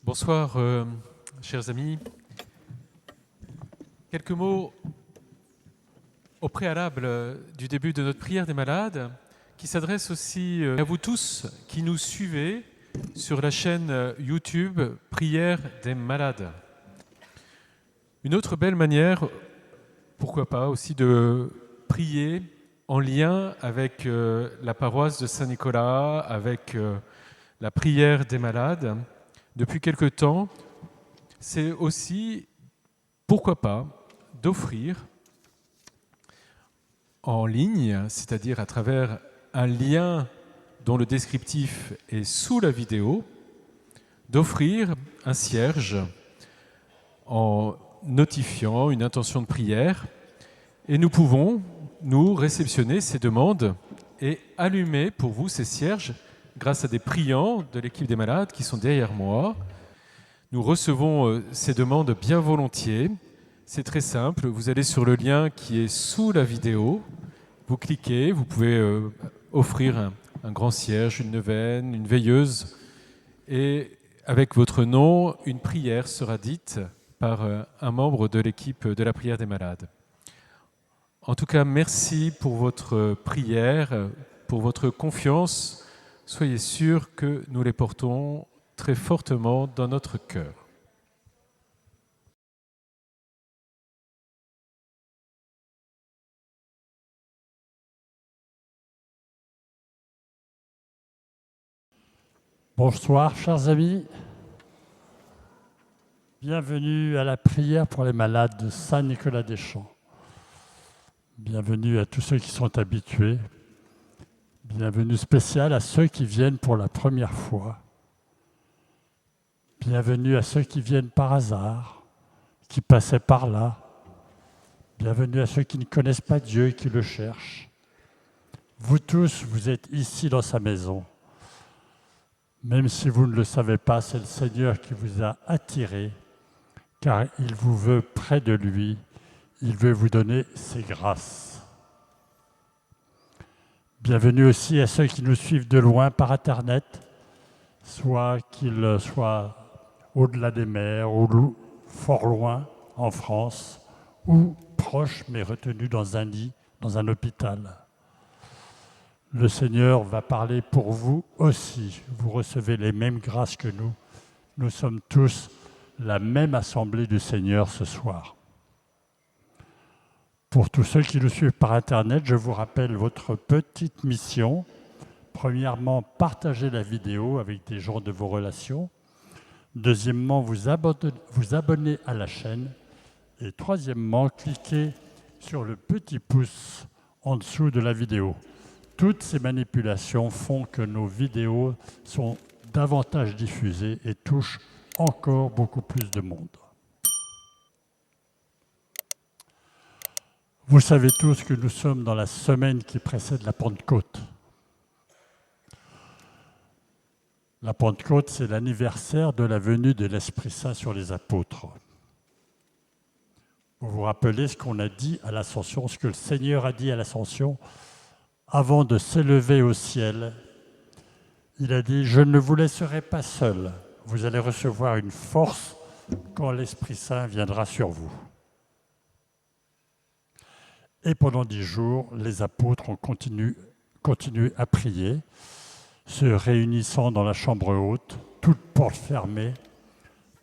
Bonsoir, chers amis. Quelques mots au préalable du début de notre prière des malades, qui s'adresse aussi à vous tous qui nous suivez sur la chaîne YouTube Prière des malades. Une autre belle manière, pourquoi pas, aussi de prier en lien avec la paroisse de Saint-Nicolas, avec la prière des malades. Depuis quelque temps, c'est aussi, pourquoi pas, d'offrir en ligne, c'est-à-dire à travers un lien dont le descriptif est sous la vidéo, d'offrir un cierge en notifiant une intention de prière. Et nous pouvons, nous, réceptionner ces demandes et allumer pour vous ces cierges grâce à des priants de l'équipe des malades qui sont derrière moi. Nous recevons ces demandes bien volontiers. C'est très simple, vous allez sur le lien qui est sous la vidéo, vous cliquez, vous pouvez offrir un grand cierge, une neuvaine, une veilleuse, et avec votre nom, une prière sera dite par un membre de l'équipe de la prière des malades. En tout cas, merci pour votre prière, pour votre confiance. Soyez sûrs que nous les portons très fortement dans notre cœur. Bonsoir, chers amis. Bienvenue à la prière pour les malades de Saint-Nicolas-des-Champs. Bienvenue à tous ceux qui sont habitués. Bienvenue spéciale à ceux qui viennent pour la première fois. Bienvenue à ceux qui viennent par hasard, qui passaient par là. Bienvenue à ceux qui ne connaissent pas Dieu et qui le cherchent. Vous tous, vous êtes ici dans sa maison. Même si vous ne le savez pas, c'est le Seigneur qui vous a attiré, car il vous veut près de lui. Il veut vous donner ses grâces. Bienvenue aussi à ceux qui nous suivent de loin par Internet, soit qu'ils soient au-delà des mers ou fort loin en France, ou proches mais retenus dans un lit, dans un hôpital. Le Seigneur va parler pour vous aussi. Vous recevez les mêmes grâces que nous. Nous sommes tous la même assemblée du Seigneur ce soir. Pour tous ceux qui nous suivent par Internet, je vous rappelle votre petite mission. Premièrement, partagez la vidéo avec des gens de vos relations. Deuxièmement, vous abonnez à la chaîne. Et troisièmement, cliquez sur le petit pouce en dessous de la vidéo. Toutes ces manipulations font que nos vidéos sont davantage diffusées et touchent encore beaucoup plus de monde. Vous savez tous que nous sommes dans la semaine qui précède la Pentecôte. La Pentecôte, c'est l'anniversaire de la venue de l'Esprit Saint sur les apôtres. Vous vous rappelez ce qu'on a dit à l'Ascension, ce que le Seigneur a dit à l'Ascension avant de s'élever au ciel. Il a dit « Je ne vous laisserai pas seul, vous allez recevoir une force quand l'Esprit Saint viendra sur vous. » Et pendant 10 jours, les apôtres ont continué à prier, se réunissant dans la chambre haute, toutes portes fermées,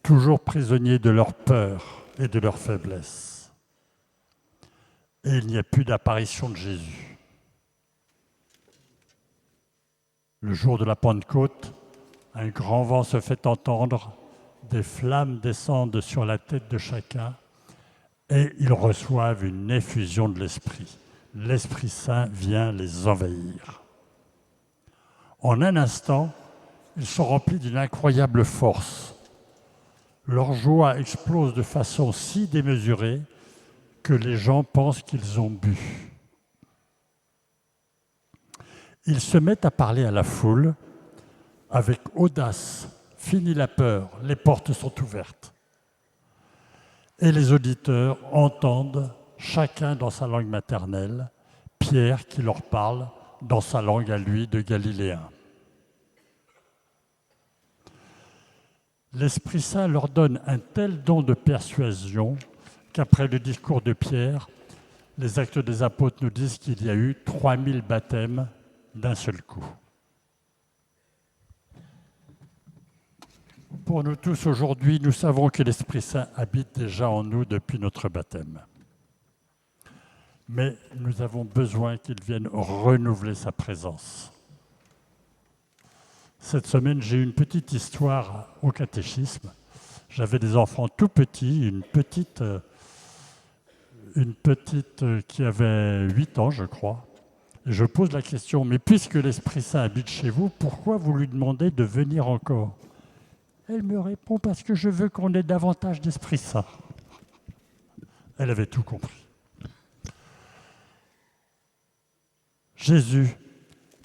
toujours prisonniers de leur peur et de leur faiblesse. Et il n'y a plus d'apparition de Jésus. Le jour de la Pentecôte, un grand vent se fait entendre, des flammes descendent sur la tête de chacun, et ils reçoivent une effusion de l'Esprit. L'Esprit Saint vient les envahir. En un instant, ils sont remplis d'une incroyable force. Leur joie explose de façon si démesurée que les gens pensent qu'ils ont bu. Ils se mettent à parler à la foule avec audace. Fini la peur, les portes sont ouvertes. Et les auditeurs entendent, chacun dans sa langue maternelle, Pierre qui leur parle dans sa langue à lui de Galiléen. l'Esprit Saint leur donne un tel don de persuasion qu'après le discours de Pierre, les Actes des Apôtres nous disent qu'il y a eu 3000 baptêmes d'un seul coup. Pour nous tous aujourd'hui, nous savons que l'Esprit Saint habite déjà en nous depuis notre baptême. Mais nous avons besoin qu'il vienne renouveler sa présence. Cette semaine, j'ai eu une petite histoire au catéchisme. J'avais des enfants tout petits, une petite qui avait 8 ans, je crois. Et je pose la question, mais puisque l'Esprit Saint habite chez vous, pourquoi vous lui demandez de venir encore ? Elle me répond, parce que je veux qu'on ait davantage d'Esprit Saint. Elle avait tout compris. Jésus,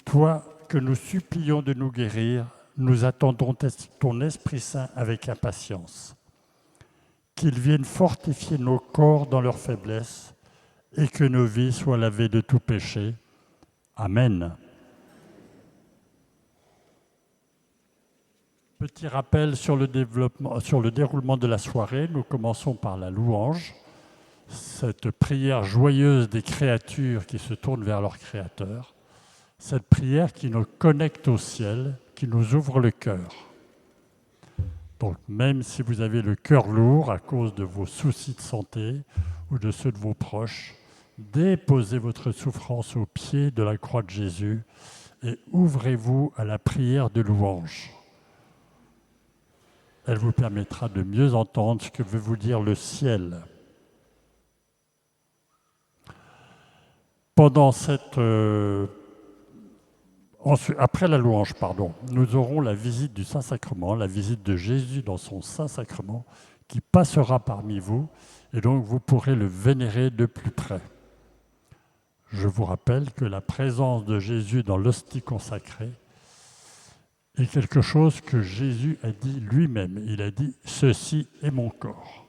toi que nous supplions de nous guérir, nous attendons ton Esprit Saint avec impatience. Qu'il vienne fortifier nos corps dans leur faiblesse et que nos vies soient lavées de tout péché. Amen. Petit rappel sur le déroulement de la soirée. Nous commençons par la louange, cette prière joyeuse des créatures qui se tournent vers leur Créateur, cette prière qui nous connecte au ciel, qui nous ouvre le cœur. Donc même si vous avez le cœur lourd à cause de vos soucis de santé ou de ceux de vos proches, déposez votre souffrance au pied de la croix de Jésus et ouvrez-vous à la prière de louange. Elle vous permettra de mieux entendre ce que veut vous dire le ciel. Après la louange, nous aurons la visite du Saint-Sacrement, la visite de Jésus dans son Saint-Sacrement, qui passera parmi vous, et donc vous pourrez le vénérer de plus près. Je vous rappelle que la présence de Jésus dans l'hostie consacrée est quelque chose que Jésus a dit lui-même. Il a dit « Ceci est mon corps ».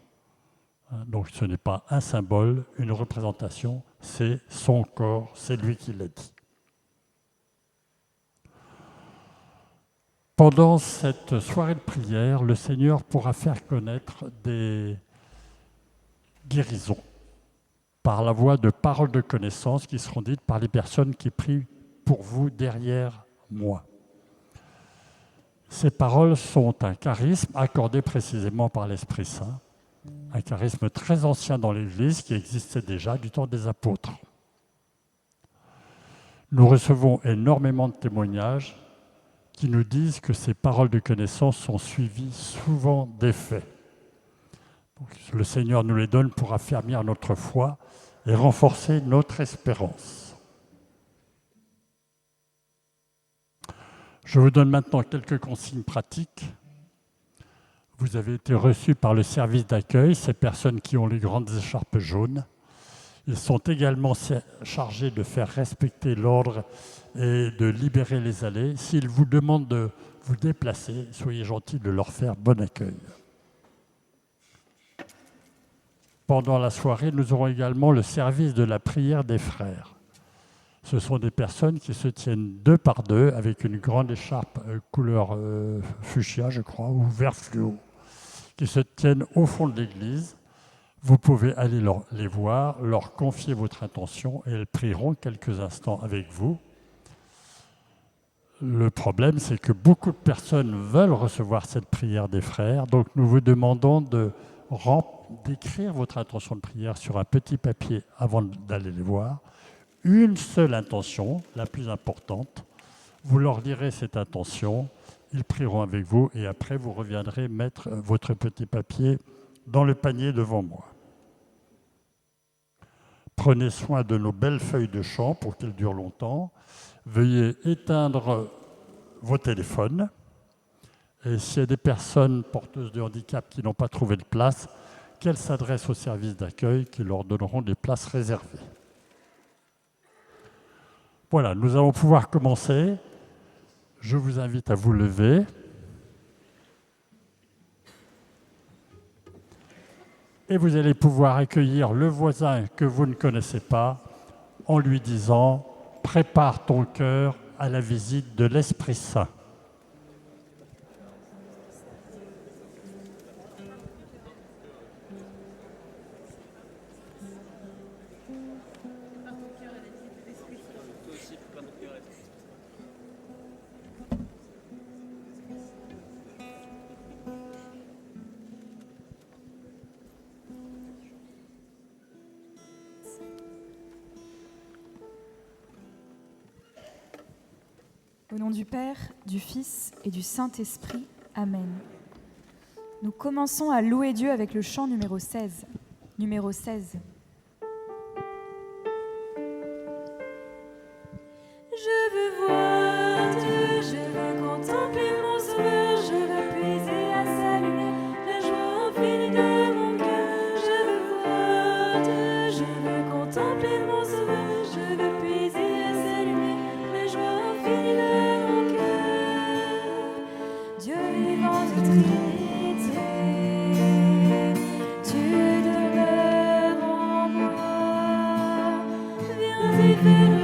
Donc ce n'est pas un symbole, une représentation, c'est son corps, c'est lui qui l'a dit. Pendant cette soirée de prière, le Seigneur pourra faire connaître des guérisons par la voie de paroles de connaissance qui seront dites par les personnes qui prient pour vous derrière moi. Ces paroles sont un charisme accordé précisément par l'Esprit Saint, un charisme très ancien dans l'Église qui existait déjà du temps des apôtres. Nous recevons énormément de témoignages qui nous disent que ces paroles de connaissance sont suivies souvent d'effets. Donc, le Seigneur nous les donne pour affermir notre foi et renforcer notre espérance. Je vous donne maintenant quelques consignes pratiques. Vous avez été reçus par le service d'accueil, ces personnes qui ont les grandes écharpes jaunes. Ils sont également chargés de faire respecter l'ordre et de libérer les allées. S'ils vous demandent de vous déplacer, soyez gentils de leur faire bon accueil. Pendant la soirée, nous aurons également le service de la prière des frères. Ce sont des personnes qui se tiennent 2 par 2 avec une grande écharpe couleur fuchsia, je crois, ou vert fluo, qui se tiennent au fond de l'église. Vous pouvez aller les voir, leur confier votre intention et elles prieront quelques instants avec vous. Le problème, c'est que beaucoup de personnes veulent recevoir cette prière des frères, donc nous vous demandons d'écrire votre intention de prière sur un petit papier avant d'aller les voir. Une seule intention, la plus importante. Vous leur direz cette intention, ils prieront avec vous et après vous reviendrez mettre votre petit papier dans le panier devant moi. Prenez soin de nos belles feuilles de chant pour qu'elles durent longtemps. Veuillez éteindre vos téléphones. Et s'il y a des personnes porteuses de handicap qui n'ont pas trouvé de place, qu'elles s'adressent au service d'accueil qui leur donneront des places réservées. Voilà, nous allons pouvoir commencer. Je vous invite à vous lever. Et vous allez pouvoir accueillir le voisin que vous ne connaissez pas en lui disant « Prépare ton cœur à la visite de l'Esprit Saint ». Au nom du Père, du Fils et du Saint-Esprit. Amen. Nous commençons à louer Dieu avec le chant numéro 16. Numéro 16. Je veux voir Dieu, je veux contempler mon Sauveur, je veux puiser à sa lumière la joie infinie de mon cœur. Je veux voir Dieu, je veux contempler mon Sauveur, je veux puiser à sa lumière la joie infinie de mon cœur. Dieu vivant de Trinité, tu demeures en moi, viens y faire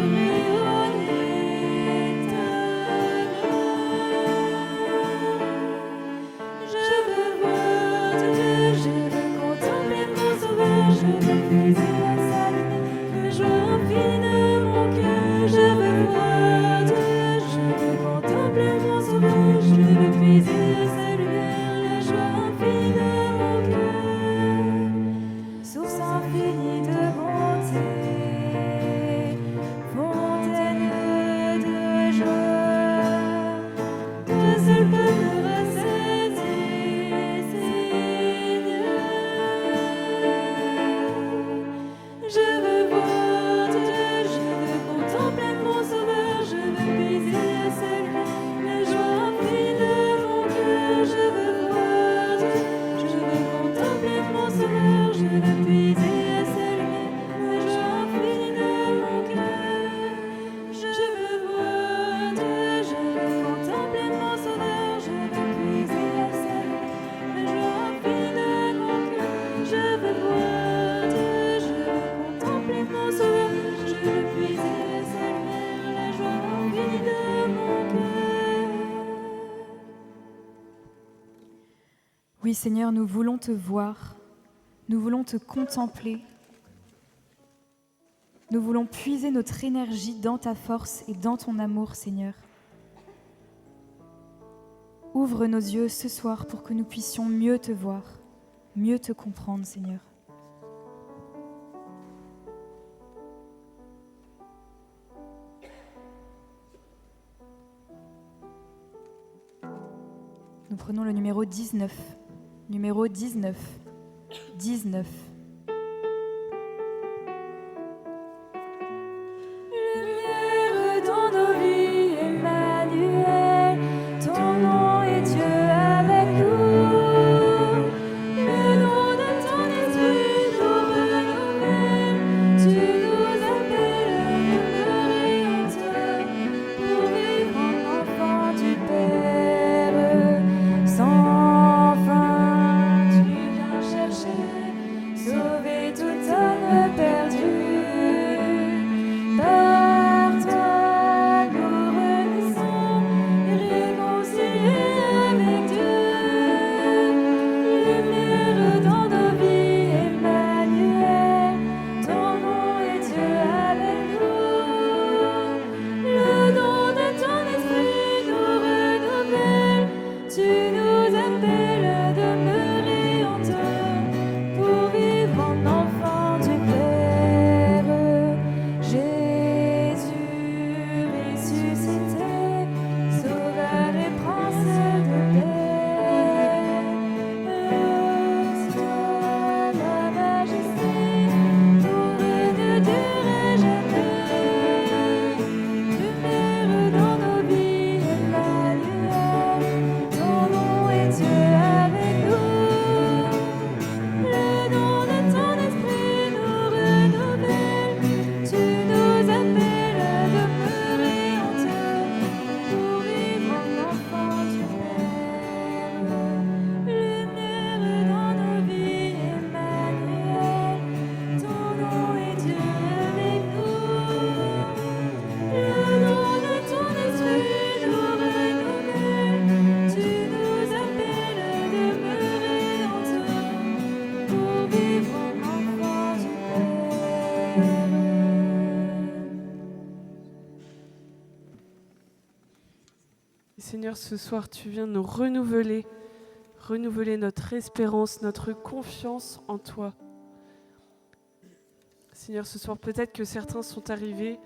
Oui, Seigneur, nous voulons te voir, nous voulons te contempler, nous voulons puiser notre énergie dans ta force et dans ton amour, Seigneur. Ouvre nos yeux ce soir pour que nous puissions mieux te voir, mieux te comprendre, Seigneur. Nous prenons le numéro 19. Numéro 19. 19. Lumière dans nos vies, Emmanuel, ton nom est Dieu avec nous. Le nom de ton esprit nous renouvelle, tu nous appelles à demeurer en toi, pour vivre en enfant du Père, sans fin tu viens chercher, sauver toute âme perdue. Par toi nous renaissons, réconciliés avec Dieu. Lumière dans nos vies, Emmanuel, ton nom est Dieu avec nous. Le don de ton esprit nous renouvelle, tu nous appelles à demeurer en toi, pour vivre en enfant du Père. Jésus ressuscité, Sauveur et Prince de paix. Toi la majesté, pour ne durer jamais. Lumière dans nos vies, Emmanuel, ton nom est Dieu avec nous. Le don de ton esprit nous renouvelle, tu nous appelles à demeurer en toi, pour vivre en enfant du Père. Lumière dans nos vies, Emmanuel, ton nom est Dieu avec nous. Le don de ton esprit nous renouvelle, tu nous appelles à demeurer en toi, pour vivre en enfant du Père. Seigneur, ce soir, tu viens nous renouveler notre espérance, notre confiance en toi. Seigneur, ce soir, peut-être que certains sont arrivés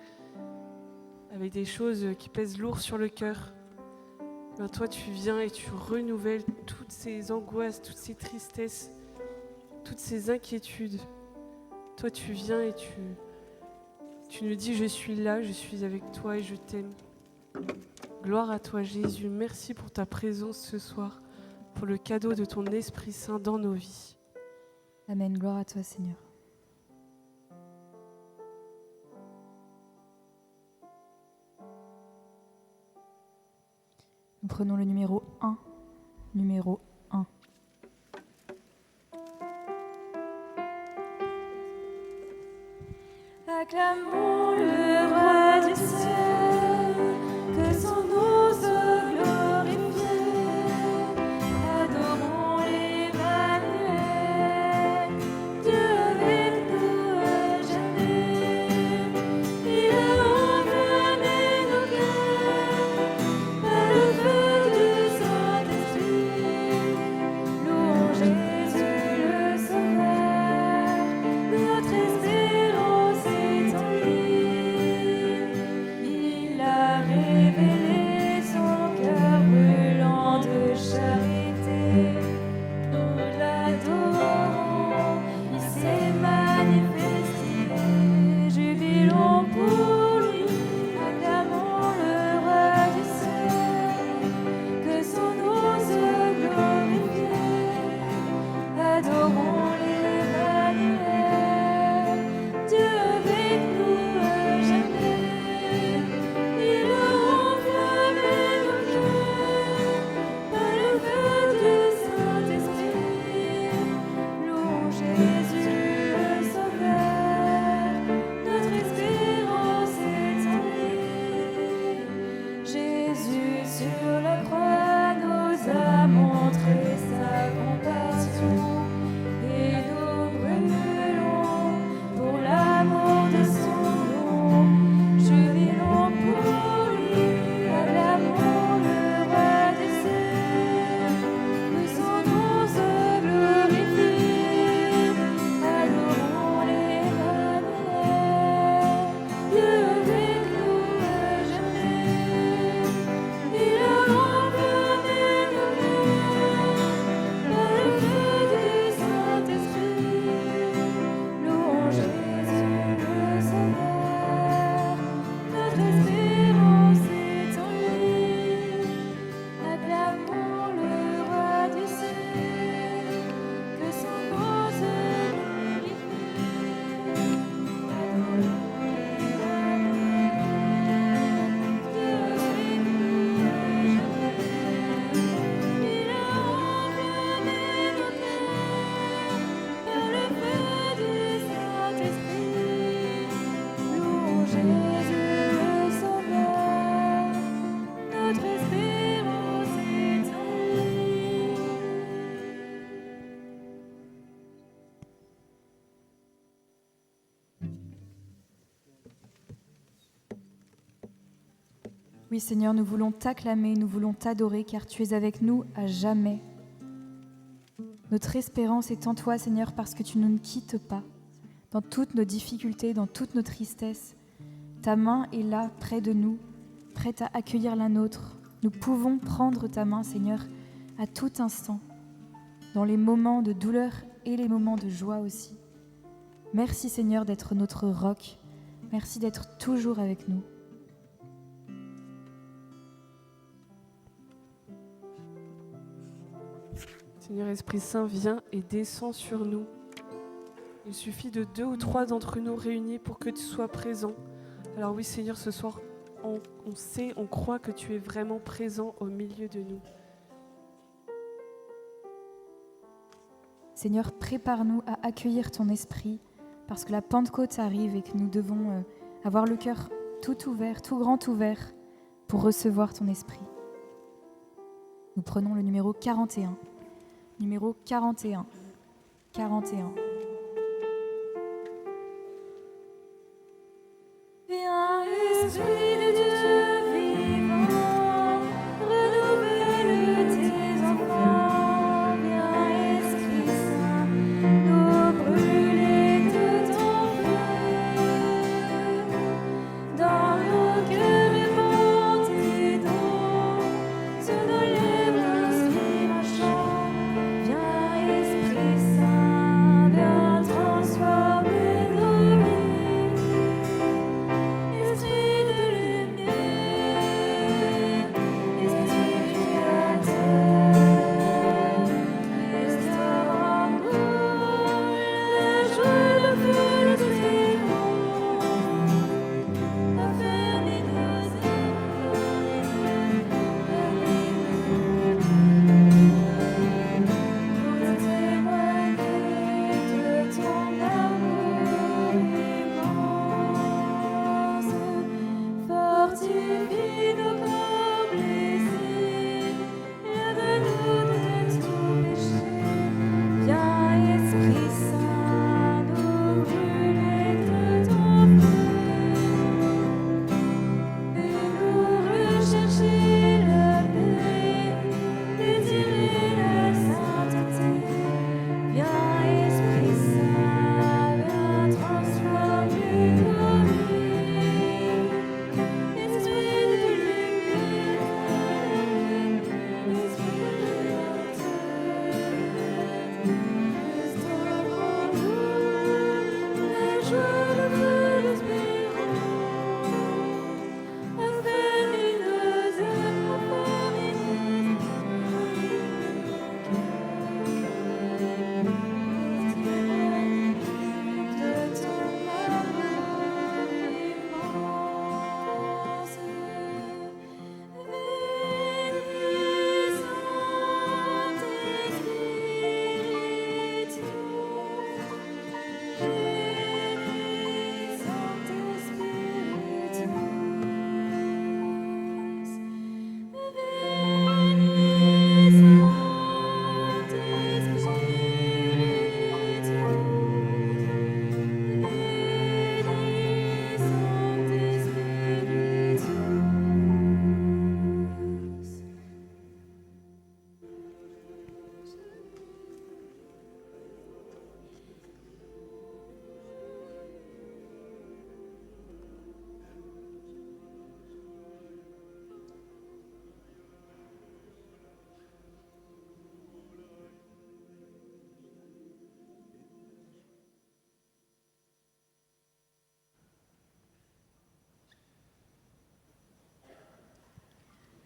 avec des choses qui pèsent lourd sur le cœur, ben toi tu viens et tu renouvelles toutes ces angoisses, toutes ces tristesses, toutes ces inquiétudes. Toi tu viens et tu nous dis je suis là, je suis avec toi et je t'aime. Gloire à toi Jésus, merci pour ta présence ce soir, pour le cadeau de ton Esprit Saint dans nos vies. Amen. Gloire à toi, Seigneur. Nous prenons le numéro 1. Numéro 1. Acclamons le roi du ciel, que son nom soit glorifié. Adorons l'Emmanuel, Dieu avec nous à jamais. Il a enflammé nos cœurs par le feu du Saint-Esprit. Louons Jésus le Sauveur, notre espérance est en lui. Il a révélé son cœur brûlant de charité. Nous l'adorons, il s'est manifesté. Jubilons pour lui, acclamons le roi du ciel, que son nom soit glorifié. Adorons l'Emmanuel, Dieu avec nous à jamais. Il a enflammé nos cœurs par le feu du Saint-Esprit. Louons Jésus le Sauveur, notre espérance est en lui. Jésus sur la croix nous a montré sa compassion, et nous brûlons pour l'amour de son nom. Jubilons pour lui, acclamons le roi du ciel, que son nom soit glorifié. Adorons l'Emmanuel, Dieu avec nous à jamais. Il a enflammé nos cœurs par le feu du Saint-Esprit. Louons Jésus le Sauveur, notre espérance est en lui. Acclamons le roi du ciel, que son nom soit glorifié. Adorons l'Emmanuel, Dieu avec nous à jamais. Il a enflammé nos cœurs par le feu du Saint-Esprit. Louons Jésus le Sauveur, notre espérance est en lui. Oui, Seigneur, nous voulons t'acclamer, nous voulons t'adorer, car tu es avec nous à jamais. Notre espérance est en toi, Seigneur, parce que tu ne nous quittes pas. Dans toutes nos difficultés, dans toutes nos tristesses, ta main est là, près de nous, prête à accueillir la nôtre. Nous pouvons prendre ta main, Seigneur, à tout instant, dans les moments de douleur et les moments de joie aussi. Merci, Seigneur, d'être notre roc. Merci d'être toujours avec nous. Seigneur Esprit Saint, viens et descends sur nous. Il suffit de 2 ou 3 d'entre nous réunis pour que tu sois présent. Alors oui, Seigneur, ce soir, on sait, on croit que tu es vraiment présent au milieu de nous. Seigneur, prépare-nous à accueillir ton esprit, parce que la Pentecôte arrive et que nous devons avoir le cœur tout ouvert, tout grand ouvert, pour recevoir ton esprit. Nous prenons le numéro 41. Numéro 41. 41. Viens, Esprit de Dieu vivant, renouvelle tes enfants. Viens, Esprit Saint, nous brûler tout en feu. Dans nos cœurs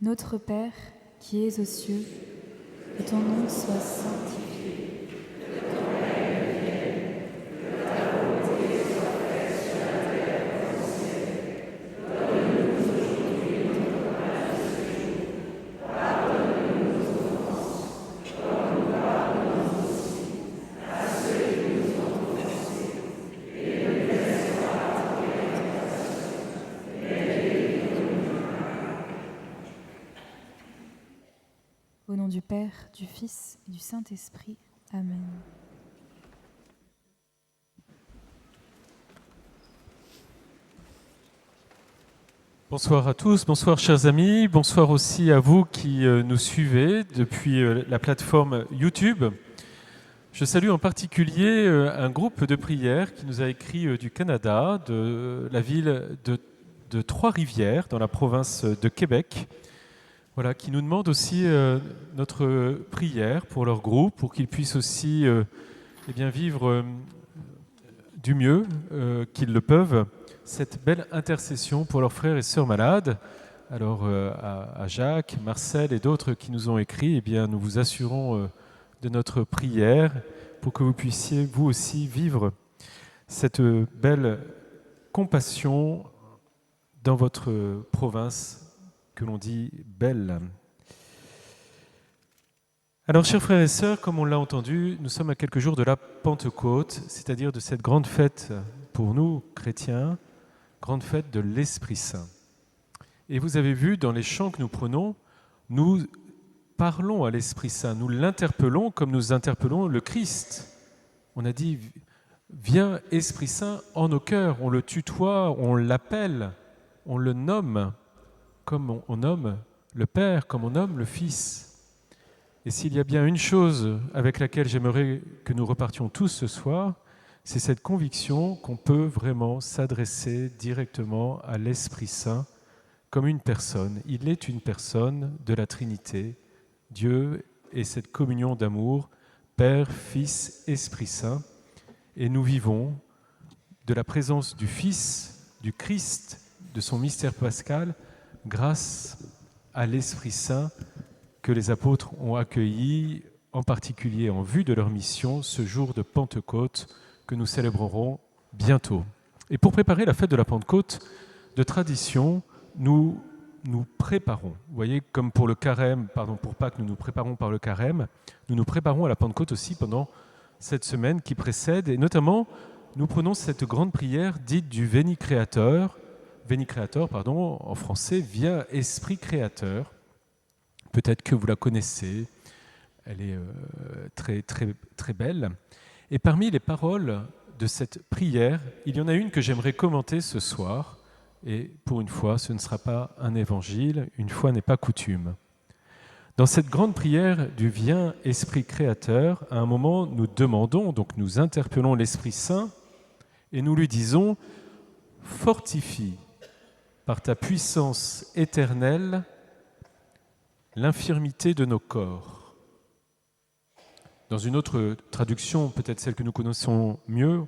Notre Père, qui es aux cieux, que ton nom soit sanctifié. Au nom du Père, du Fils et du Saint-Esprit. Amen. Bonsoir à tous, bonsoir chers amis, bonsoir aussi à vous qui nous suivez depuis la plateforme YouTube. Je salue en particulier un groupe de prière qui nous a écrit du Canada, de la ville de Trois-Rivières, dans la province de Québec. Voilà, qui nous demandent aussi notre prière pour leur groupe, pour qu'ils puissent aussi vivre du mieux qu'ils le peuvent, cette belle intercession pour leurs frères et sœurs malades. Alors à Jacques, Marcel et d'autres qui nous ont écrit, eh bien, nous vous assurons de notre prière pour que vous puissiez vous aussi vivre cette belle compassion dans votre province que l'on dit belle. Alors, chers frères et sœurs, comme on l'a entendu, nous sommes à quelques jours de la Pentecôte, c'est-à-dire de cette grande fête pour nous, chrétiens, grande fête de l'Esprit Saint. Et vous avez vu, dans les chants que nous prenons, nous parlons à l'Esprit Saint, nous l'interpellons comme nous interpellons le Christ. On a dit, viens Esprit Saint en nos cœurs, on le tutoie, on l'appelle, on le nomme, comme on nomme le Père, comme on nomme le Fils. Et s'il y a bien une chose avec laquelle j'aimerais que nous repartions tous ce soir, c'est cette conviction qu'on peut vraiment s'adresser directement à l'Esprit Saint comme une personne. Il est une personne de la Trinité, Dieu et cette communion d'amour, Père, Fils, Esprit Saint. Et nous vivons de la présence du Fils, du Christ, de son mystère pascal, grâce à l'Esprit Saint que les apôtres ont accueilli, en particulier en vue de leur mission, ce jour de Pentecôte que nous célébrerons bientôt. Et pour préparer la fête de la Pentecôte, de tradition, nous préparons. Vous voyez, comme pour le carême, pour Pâques, nous nous préparons par le carême, nous nous préparons à la Pentecôte aussi pendant cette semaine qui précède, et notamment, nous prenons cette grande prière dite du Veni Creator, en français, viens Esprit Créateur. Peut-être que vous la connaissez, elle est très, très, très belle. Et parmi les paroles de cette prière, il y en a une que j'aimerais commenter ce soir. Et pour une fois, ce ne sera pas un évangile, une fois n'est pas coutume. Dans cette grande prière du Viens Esprit Créateur, à un moment, nous demandons, donc nous interpellons l'Esprit Saint et nous lui disons « Fortifie par ta puissance éternelle l'infirmité de nos corps. » Dans une autre traduction, peut-être celle que nous connaissons mieux,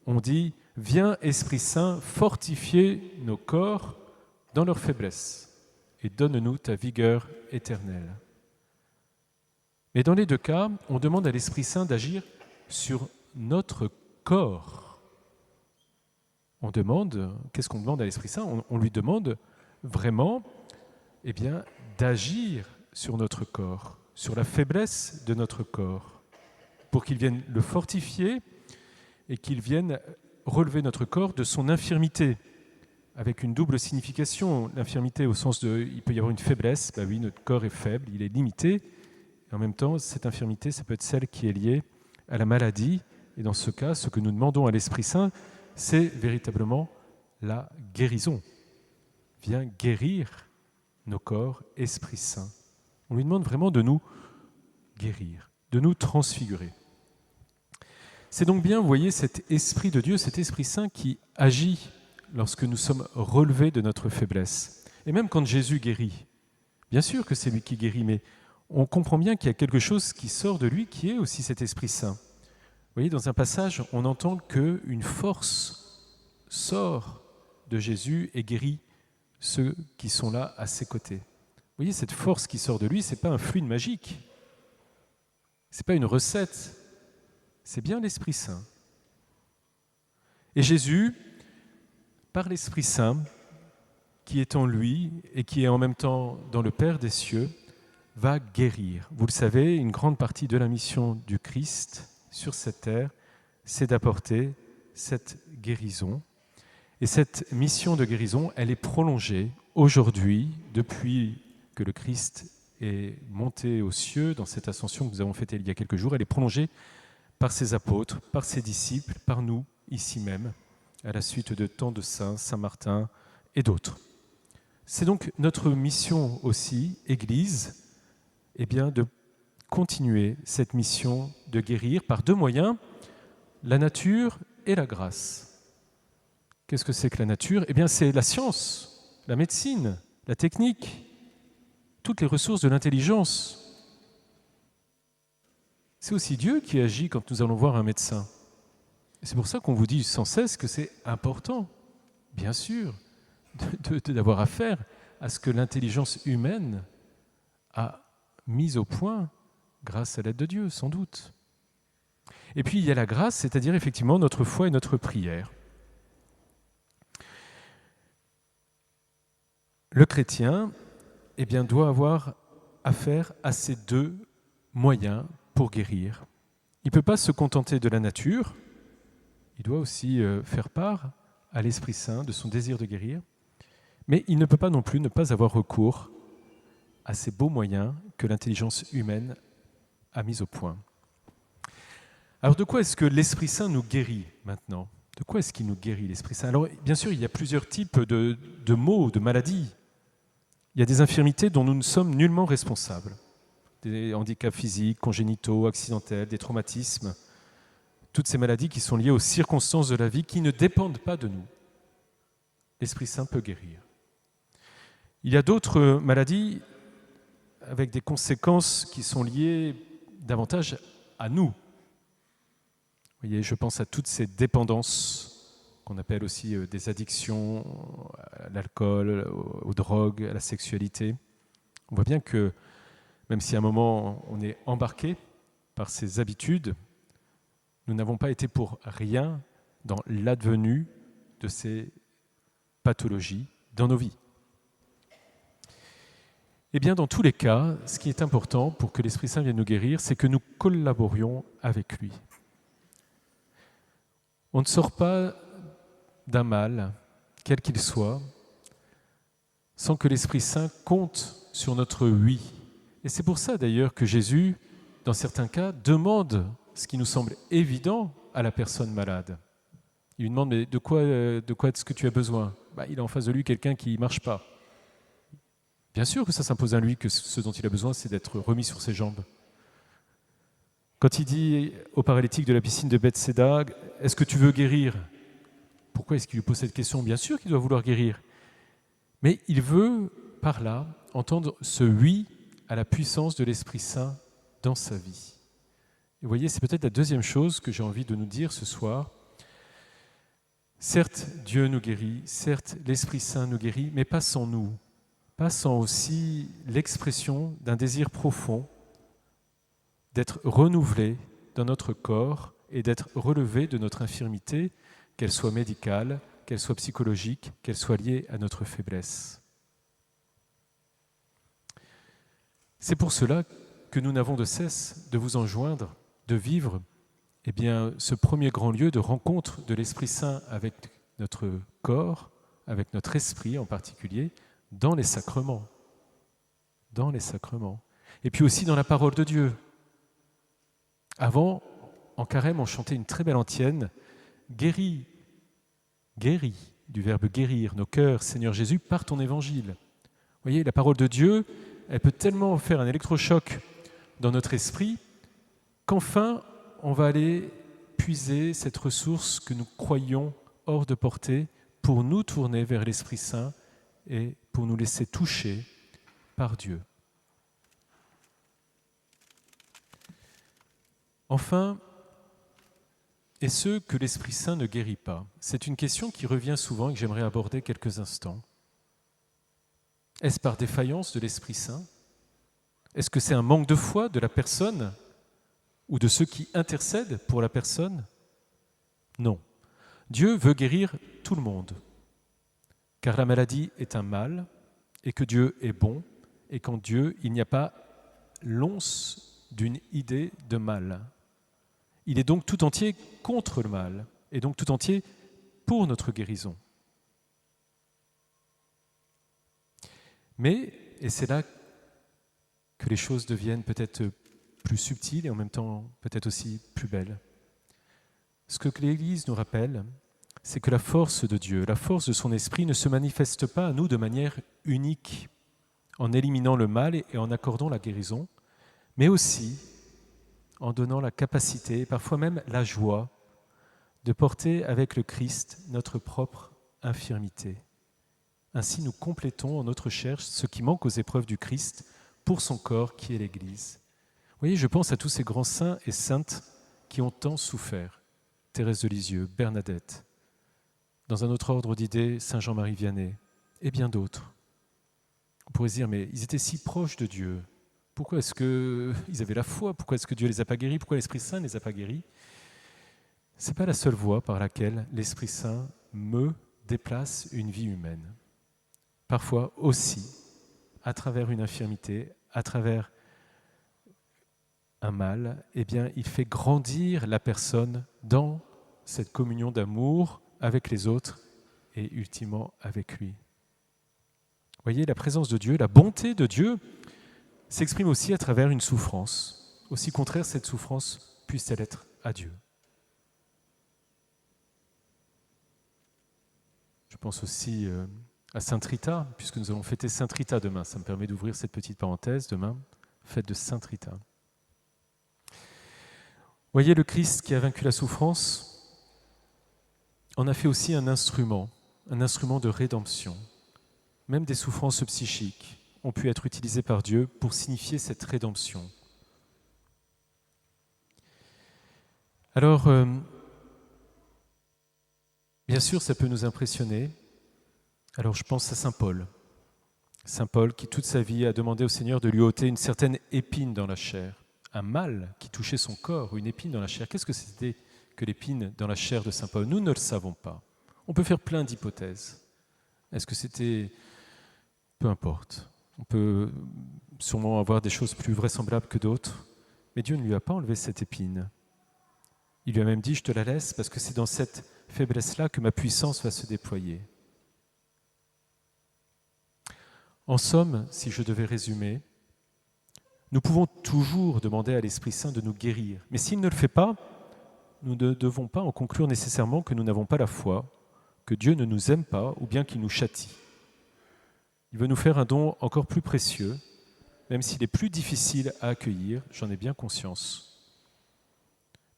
on dit « Viens, Esprit Saint, fortifier nos corps dans leur faiblesse et donne-nous ta vigueur éternelle. » Mais dans les deux cas, on demande à l'Esprit Saint d'agir sur notre corps. On demande, qu'est-ce qu'on demande à l'Esprit Saint ? On lui demande vraiment d'agir sur notre corps, sur la faiblesse de notre corps, pour qu'il vienne le fortifier et qu'il vienne relever notre corps de son infirmité, avec une double signification. L'infirmité au sens de, il peut y avoir une faiblesse, oui, notre corps est faible, il est limité, et en même temps, cette infirmité, ça peut être celle qui est liée à la maladie, et dans ce cas, ce que nous demandons à l'Esprit Saint, c'est véritablement la guérison. Viens guérir nos corps, Esprit Saint. On lui demande vraiment de nous guérir, de nous transfigurer. C'est donc bien, vous voyez, cet Esprit de Dieu, cet Esprit Saint qui agit lorsque nous sommes relevés de notre faiblesse. Et même quand Jésus guérit, bien sûr que c'est lui qui guérit, mais on comprend bien qu'il y a quelque chose qui sort de lui, qui est aussi cet Esprit Saint. Vous voyez, dans un passage, on entend qu'une force sort de Jésus et guérit ceux qui sont là à ses côtés. voyez, cette force qui sort de lui, ce n'est pas un fluide magique. Ce n'est pas une recette. C'est bien l'Esprit Saint. Et Jésus, par l'Esprit Saint, qui est en lui et qui est en même temps dans le Père des cieux, va guérir. Vous le savez, une grande partie de la mission du Christ sur cette terre, c'est d'apporter cette guérison. Et cette mission de guérison, elle est prolongée aujourd'hui, depuis que le Christ est monté aux cieux, dans cette ascension que nous avons faite il y a quelques jours, elle est prolongée par ses apôtres, par ses disciples, par nous, ici même, à la suite de tant de saints, Saint Martin et d'autres. C'est donc notre mission aussi, Église, de continuer cette mission de guérir par deux moyens, la nature et la grâce. Qu'est-ce que c'est que la nature ? C'est la science, la médecine, la technique, toutes les ressources de l'intelligence. C'est aussi Dieu qui agit quand nous allons voir un médecin. Et c'est pour ça qu'on vous dit sans cesse que c'est important, bien sûr, d'avoir affaire à ce que l'intelligence humaine a mis au point grâce à l'aide de Dieu, sans doute. Et puis il y a la grâce, c'est-à-dire effectivement notre foi et notre prière. Le chrétien doit avoir affaire à ces deux moyens pour guérir. Il ne peut pas se contenter de la nature, il doit aussi faire part à l'Esprit Saint de son désir de guérir, mais il ne peut pas non plus ne pas avoir recours à ces beaux moyens que l'intelligence humaine a mis au point. Alors de quoi est-ce que l'Esprit Saint nous guérit maintenant ? De quoi est-ce qu'il nous guérit, l'Esprit Saint ? Alors bien sûr, il y a plusieurs types de maux, de maladies. Il y a des infirmités dont nous ne sommes nullement responsables. Des handicaps physiques, congénitaux, accidentels, des traumatismes. Toutes ces maladies qui sont liées aux circonstances de la vie qui ne dépendent pas de nous. L'Esprit Saint peut guérir. Il y a d'autres maladies avec des conséquences qui sont liées davantage à nous. Vous voyez, je pense à toutes ces dépendances qu'on appelle aussi des addictions, à l'alcool, aux drogues, à la sexualité. On voit bien que même si à un moment on est embarqué par ces habitudes, nous n'avons pas été pour rien dans l'advenu de ces pathologies dans nos vies. Dans tous les cas, ce qui est important pour que l'Esprit Saint vienne nous guérir, c'est que nous collaborions avec lui. On ne sort pas d'un mal, quel qu'il soit, sans que l'Esprit Saint compte sur notre oui. Et c'est pour ça d'ailleurs que Jésus, dans certains cas, demande ce qui nous semble évident à la personne malade. Il lui demande, mais de quoi est-ce que tu as besoin ? Il a en face de lui quelqu'un qui ne marche pas. Bien sûr que ça s'impose à lui, que ce dont il a besoin, c'est d'être remis sur ses jambes. Quand il dit au paralytique de la piscine de Bethséda, « Est-ce que tu veux guérir ?» Pourquoi est-ce qu'il lui pose cette question ? Bien sûr qu'il doit vouloir guérir. Mais il veut, par là, entendre ce oui à la puissance de l'Esprit Saint dans sa vie. Et vous voyez, c'est peut-être la deuxième chose que j'ai envie de nous dire ce soir. Certes, Dieu nous guérit, certes, l'Esprit Saint nous guérit, mais pas sans nous. Pas sans aussi l'expression d'un désir profond d'être renouvelé dans notre corps et d'être relevé de notre infirmité, qu'elle soit médicale, qu'elle soit psychologique, qu'elle soit liée à notre faiblesse. C'est pour cela que nous n'avons de cesse de vous enjoindre de vivre ce premier grand lieu de rencontre de l'Esprit Saint avec notre corps, avec notre esprit en particulier, dans les sacrements. Dans les sacrements. Et puis aussi dans la parole de Dieu. Avant, en carême, on chantait une très belle antienne, « Guéris, guéris », du verbe guérir nos cœurs, Seigneur Jésus, par ton évangile. Vous voyez, la parole de Dieu, elle peut tellement faire un électrochoc dans notre esprit qu'enfin, on va aller puiser cette ressource que nous croyions hors de portée pour nous tourner vers l'Esprit Saint et pour nous laisser toucher par Dieu. Enfin, et ceux que l'Esprit Saint ne guérit pas ? C'est une question qui revient souvent et que j'aimerais aborder quelques instants. Est-ce par défaillance de l'Esprit Saint? Est-ce que c'est un manque de foi de la personne ou de ceux qui intercèdent pour la personne? Non. Dieu veut guérir tout le monde, car la maladie est un mal, et que Dieu est bon, et qu'en Dieu, il n'y a pas l'once d'une idée de mal. Il est donc tout entier contre le mal, et donc tout entier pour notre guérison. Mais, et c'est là que les choses deviennent peut-être plus subtiles et en même temps peut-être aussi plus belles. Ce que l'Église nous rappelle, c'est que la force de Dieu, la force de son esprit ne se manifeste pas à nous de manière unique, en éliminant le mal et en accordant la guérison, mais aussi en donnant la capacité, parfois même la joie, de porter avec le Christ notre propre infirmité. Ainsi, nous complétons en notre chair ce qui manque aux épreuves du Christ pour son corps qui est l'Église. Vous voyez, je pense à tous ces grands saints et saintes qui ont tant souffert. Thérèse de Lisieux, Bernadette, dans un autre ordre d'idées, Saint Jean-Marie Vianney, et bien d'autres. On pourrait se dire, mais ils étaient si proches de Dieu. Pourquoi est-ce qu'ils avaient la foi? Pourquoi est-ce que Dieu ne les a pas guéris? Pourquoi l'Esprit Saint ne les a pas guéris? Ce n'est pas la seule voie par laquelle l'Esprit Saint me déplace une vie humaine. Parfois aussi, à travers une infirmité, à travers un mal, eh bien, il fait grandir la personne dans cette communion d'amour avec les autres et ultimement avec lui. Vous voyez, la présence de Dieu, la bonté de Dieu s'exprime aussi à travers une souffrance. Aussi contraire cette souffrance puisse-t-elle être à Dieu. Je pense aussi à Sainte Rita, puisque nous allons fêter Sainte Rita demain. Ça me permet d'ouvrir cette petite parenthèse. Demain, fête de Sainte Rita. Voyez, le Christ qui a vaincu la souffrance en a fait aussi un instrument de rédemption. Même des souffrances psychiques ont pu être utilisées par Dieu pour signifier cette rédemption. Alors, bien sûr, ça peut nous impressionner. Alors, je pense à Saint Paul. Saint Paul qui, toute sa vie, a demandé au Seigneur de lui ôter une certaine épine dans la chair. Un mal qui touchait son corps, une épine dans la chair. Qu'est-ce que c'était que l'épine dans la chair de Saint Paul? Nous ne le savons pas. On peut faire plein d'hypothèses. Est-ce que c'était... Peu importe. On peut sûrement avoir des choses plus vraisemblables que d'autres. Mais Dieu ne lui a pas enlevé cette épine. Il lui a même dit, je te la laisse parce que c'est dans cette faiblesse-là que ma puissance va se déployer. En somme, si je devais résumer, nous pouvons toujours demander à l'Esprit Saint de nous guérir. Mais s'il ne le fait pas, nous ne devons pas en conclure nécessairement que nous n'avons pas la foi, que Dieu ne nous aime pas ou bien qu'il nous châtie. Il veut nous faire un don encore plus précieux, même s'il est plus difficile à accueillir, j'en ai bien conscience.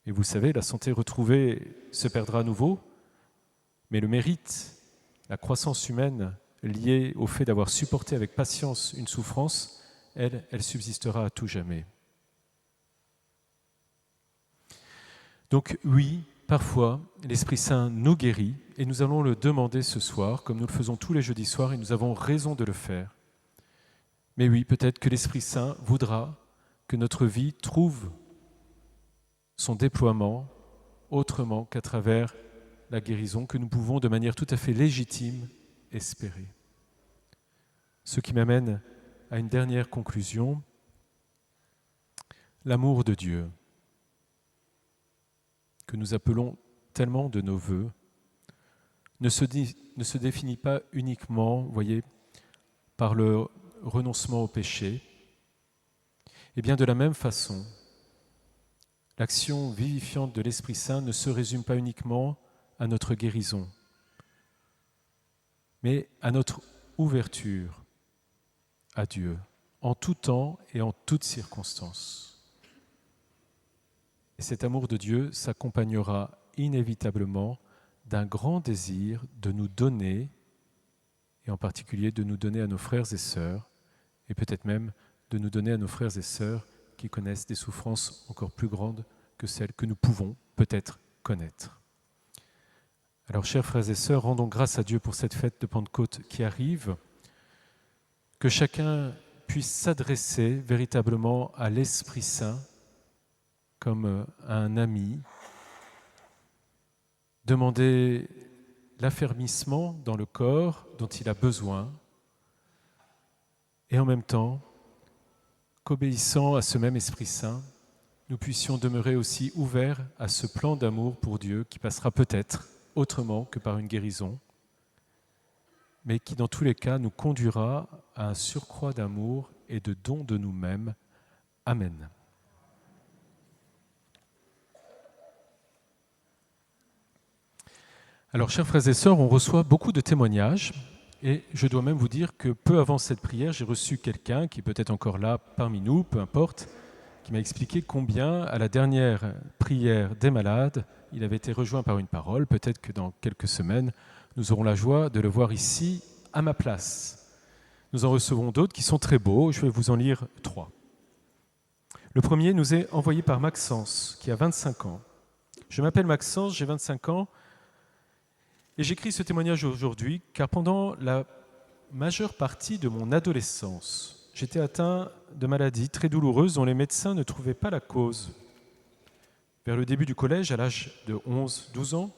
Et vous savez, la santé retrouvée se perdra à nouveau, mais le mérite, la croissance humaine liée au fait d'avoir supporté avec patience une souffrance, elle subsistera à tout jamais. Donc oui, parfois, l'Esprit Saint nous guérit et nous allons le demander ce soir, comme nous le faisons tous les jeudis soirs et nous avons raison de le faire. Mais oui, peut-être que l'Esprit Saint voudra que notre vie trouve son déploiement autrement qu'à travers la guérison que nous pouvons de manière tout à fait légitime espérer. Ce qui m'amène à une dernière conclusion, l'amour de Dieu, que nous appelons tellement de nos vœux, ne se définit pas uniquement, vous voyez, par le renoncement au péché. Et bien de la même façon, l'action vivifiante de l'Esprit Saint ne se résume pas uniquement à notre guérison, mais à notre ouverture à Dieu, en tout temps et en toutes circonstances. Et cet amour de Dieu s'accompagnera inévitablement d'un grand désir de nous donner, et en particulier de nous donner à nos frères et sœurs, et peut-être même de nous donner à nos frères et sœurs qui connaissent des souffrances encore plus grandes que celles que nous pouvons peut-être connaître. Alors, chers frères et sœurs, rendons grâce à Dieu pour cette fête de Pentecôte qui arrive. que chacun puisse s'adresser véritablement à l'Esprit Saint comme à un ami, demander l'affermissement dans le corps dont il a besoin, et en même temps, qu'obéissant à ce même Esprit Saint, nous puissions demeurer aussi ouverts à ce plan d'amour pour Dieu qui passera peut-être autrement que par une guérison, mais qui dans tous les cas nous conduira à un surcroît d'amour et de don de nous-mêmes. Amen. Alors, chers frères et sœurs, on reçoit beaucoup de témoignages et je dois même vous dire que peu avant cette prière, j'ai reçu quelqu'un qui est peut-être encore là parmi nous, peu importe, qui m'a expliqué combien, à la dernière prière des malades, il avait été rejoint par une parole. Peut-être que dans quelques semaines, nous aurons la joie de le voir ici, à ma place. Nous en recevons d'autres qui sont très beaux. Je vais vous en lire 3. Le premier nous est envoyé par Maxence, qui a 25 ans. Je m'appelle Maxence, j'ai 25 ans, et j'écris ce témoignage aujourd'hui, car pendant la majeure partie de mon adolescence, j'étais atteint de maladies très douloureuses dont les médecins ne trouvaient pas la cause. Vers le début du collège, à l'âge de 11-12 ans,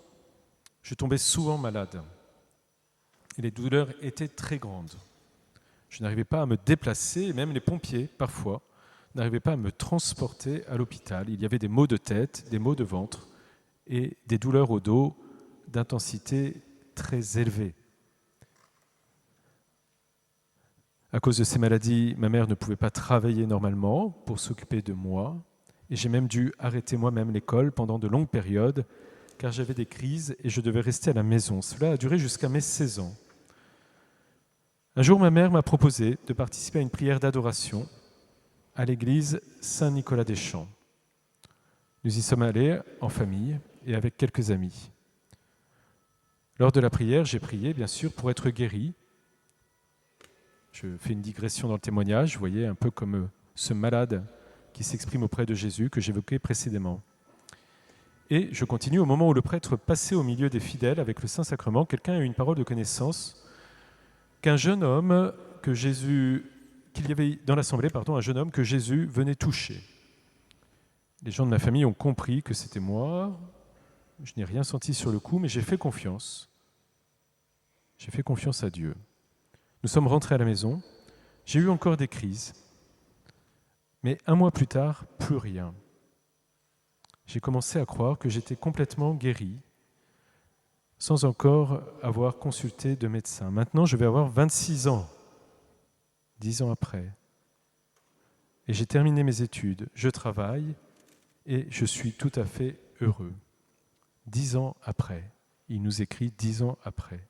je tombais souvent malade. Et les douleurs étaient très grandes. Je n'arrivais pas à me déplacer, et même les pompiers, parfois, n'arrivaient pas à me transporter à l'hôpital. Il y avait des maux de tête, des maux de ventre et des douleurs au dos d'intensité très élevée. À cause de ces maladies, ma mère ne pouvait pas travailler normalement pour s'occuper de moi, et j'ai même dû arrêter moi-même l'école pendant de longues périodes, car j'avais des crises et je devais rester à la maison. Cela a duré jusqu'à mes 16 ans. Un jour, ma mère m'a proposé de participer à une prière d'adoration à l'église Saint-Nicolas-des-Champs. Nous y sommes allés en famille et avec quelques amis. Lors de la prière, j'ai prié, bien sûr, pour être guéri. Je fais une digression dans le témoignage, vous voyez, un peu comme ce malade qui s'exprime auprès de Jésus que j'évoquais précédemment. Et je continue, au moment où le prêtre passait au milieu des fidèles avec le Saint-Sacrement, quelqu'un a eu une parole de connaissance qu'un jeune homme qu'il y avait dans l'assemblée, un jeune homme que Jésus venait toucher. Les gens de ma famille ont compris que c'était moi. Je n'ai rien senti sur le coup, mais j'ai fait confiance. J'ai fait confiance à Dieu. Nous sommes rentrés à la maison. J'ai eu encore des crises. Mais un mois plus tard, plus rien. J'ai commencé à croire que j'étais complètement guéri, sans encore avoir consulté de médecin. Maintenant, je vais avoir 26 ans, 10 ans après. Et j'ai terminé mes études, je travaille et je suis tout à fait heureux. 10 ans après, il nous écrit 10 ans après.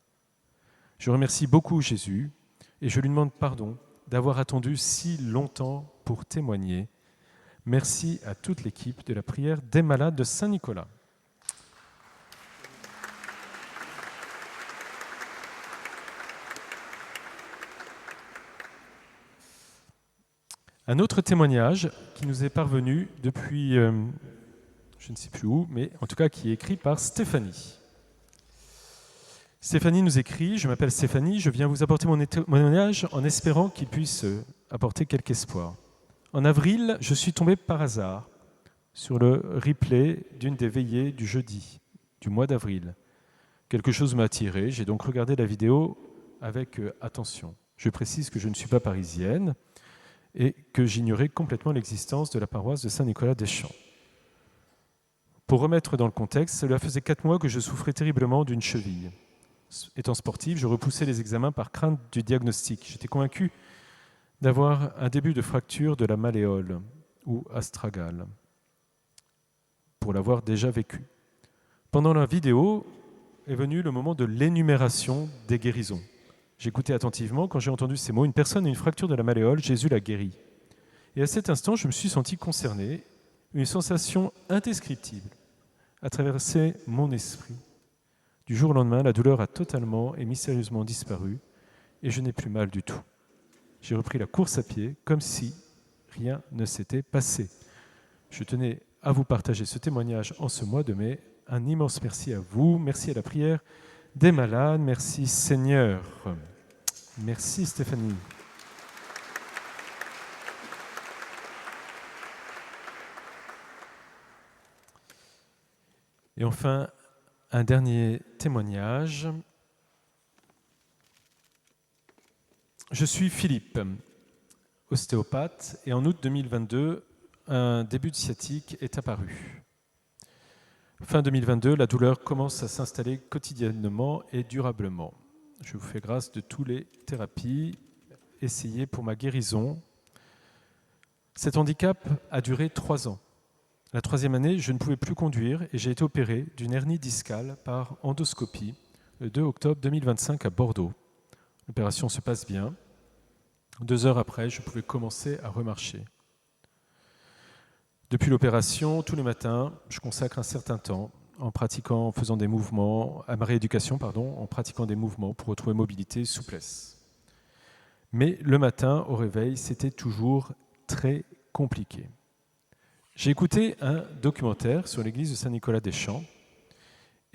Je remercie beaucoup Jésus et je lui demande pardon d'avoir attendu si longtemps pour témoigner. Merci à toute l'équipe de la prière des malades de Saint-Nicolas. Un autre témoignage qui nous est parvenu depuis, je ne sais plus où, mais en tout cas qui est écrit par Stéphanie. Stéphanie nous écrit « Je m'appelle Stéphanie, je viens vous apporter mon témoignage en espérant qu'il puisse apporter quelque espoir. En avril, je suis tombé par hasard sur le replay d'une des veillées du jeudi, du mois d'avril. Quelque chose m'a attiré, j'ai donc regardé la vidéo avec attention. Je précise que je ne suis pas parisienne et que j'ignorais complètement l'existence de la paroisse de Saint-Nicolas-des-Champs. Pour remettre dans le contexte, cela faisait 4 mois que je souffrais terriblement d'une cheville. Étant sportif, je repoussais les examens par crainte du diagnostic. J'étais convaincu d'avoir un début de fracture de la malléole ou astragale, pour l'avoir déjà vécu. Pendant la vidéo est venu le moment de l'énumération des guérisons. J'écoutais attentivement quand j'ai entendu ces mots « Une personne a une fracture de la malléole, Jésus l'a guérie ». Et à cet instant, je me suis senti concerné. Une sensation indescriptible a traversé mon esprit. Du jour au lendemain, la douleur a totalement et mystérieusement disparu et je n'ai plus mal du tout. J'ai repris la course à pied comme si rien ne s'était passé. Je tenais à vous partager ce témoignage en ce mois de mai. Un immense merci à vous, merci à la prière des malades, merci Seigneur. Merci Stéphanie. Et enfin, un dernier témoignage. Je suis Philippe, ostéopathe, et en août 2022, un début de sciatique est apparu. Fin 2022, la douleur commence à s'installer quotidiennement et durablement. Je vous fais grâce de toutes les thérapies essayées pour ma guérison. Cet handicap a duré 3 ans. La 3e année, je ne pouvais plus conduire et j'ai été opéré d'une hernie discale par endoscopie le 2 octobre 2025 à Bordeaux. L'opération se passe bien. 2 heures après, je pouvais commencer à remarcher. Depuis l'opération, tous les matins, je consacre un certain temps en faisant des mouvements, à ma rééducation, en pratiquant des mouvements pour retrouver mobilité et souplesse. Mais le matin, au réveil, c'était toujours très compliqué. J'ai écouté un documentaire sur l'église de Saint-Nicolas-des-Champs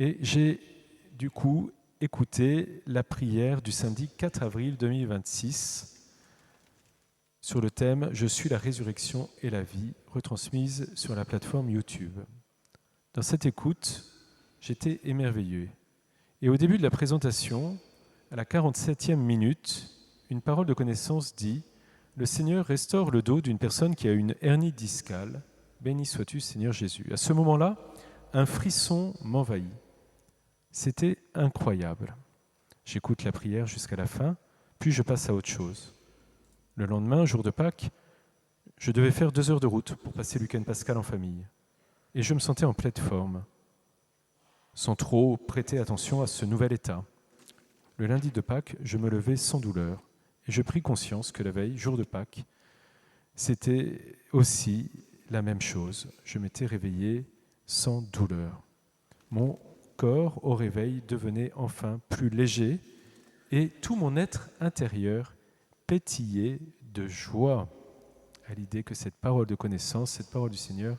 et j'ai du coup écouté la prière du samedi 4 avril 2026 sur le thème « Je suis la résurrection et la vie » retransmise sur la plateforme YouTube. Dans cette écoute, j'étais émerveillé. Et au début de la présentation, à la 47e minute, une parole de connaissance dit « Le Seigneur restaure le dos d'une personne qui a une hernie discale. Béni sois-tu, Seigneur Jésus. » À ce moment-là, un frisson m'envahit. C'était incroyable. J'écoute la prière jusqu'à la fin, puis je passe à autre chose. Le lendemain, jour de Pâques, je devais faire 2 heures de route pour passer le week-end pascal en famille. Et je me sentais en pleine forme, sans trop prêter attention à ce nouvel état. Le lundi de Pâques, je me levais sans douleur et je pris conscience que la veille, jour de Pâques, c'était aussi la même chose. Je m'étais réveillé sans douleur. Mon corps au réveil devenait enfin plus léger et tout mon être intérieur pétillait de joie à l'idée que cette parole de connaissance, cette parole du Seigneur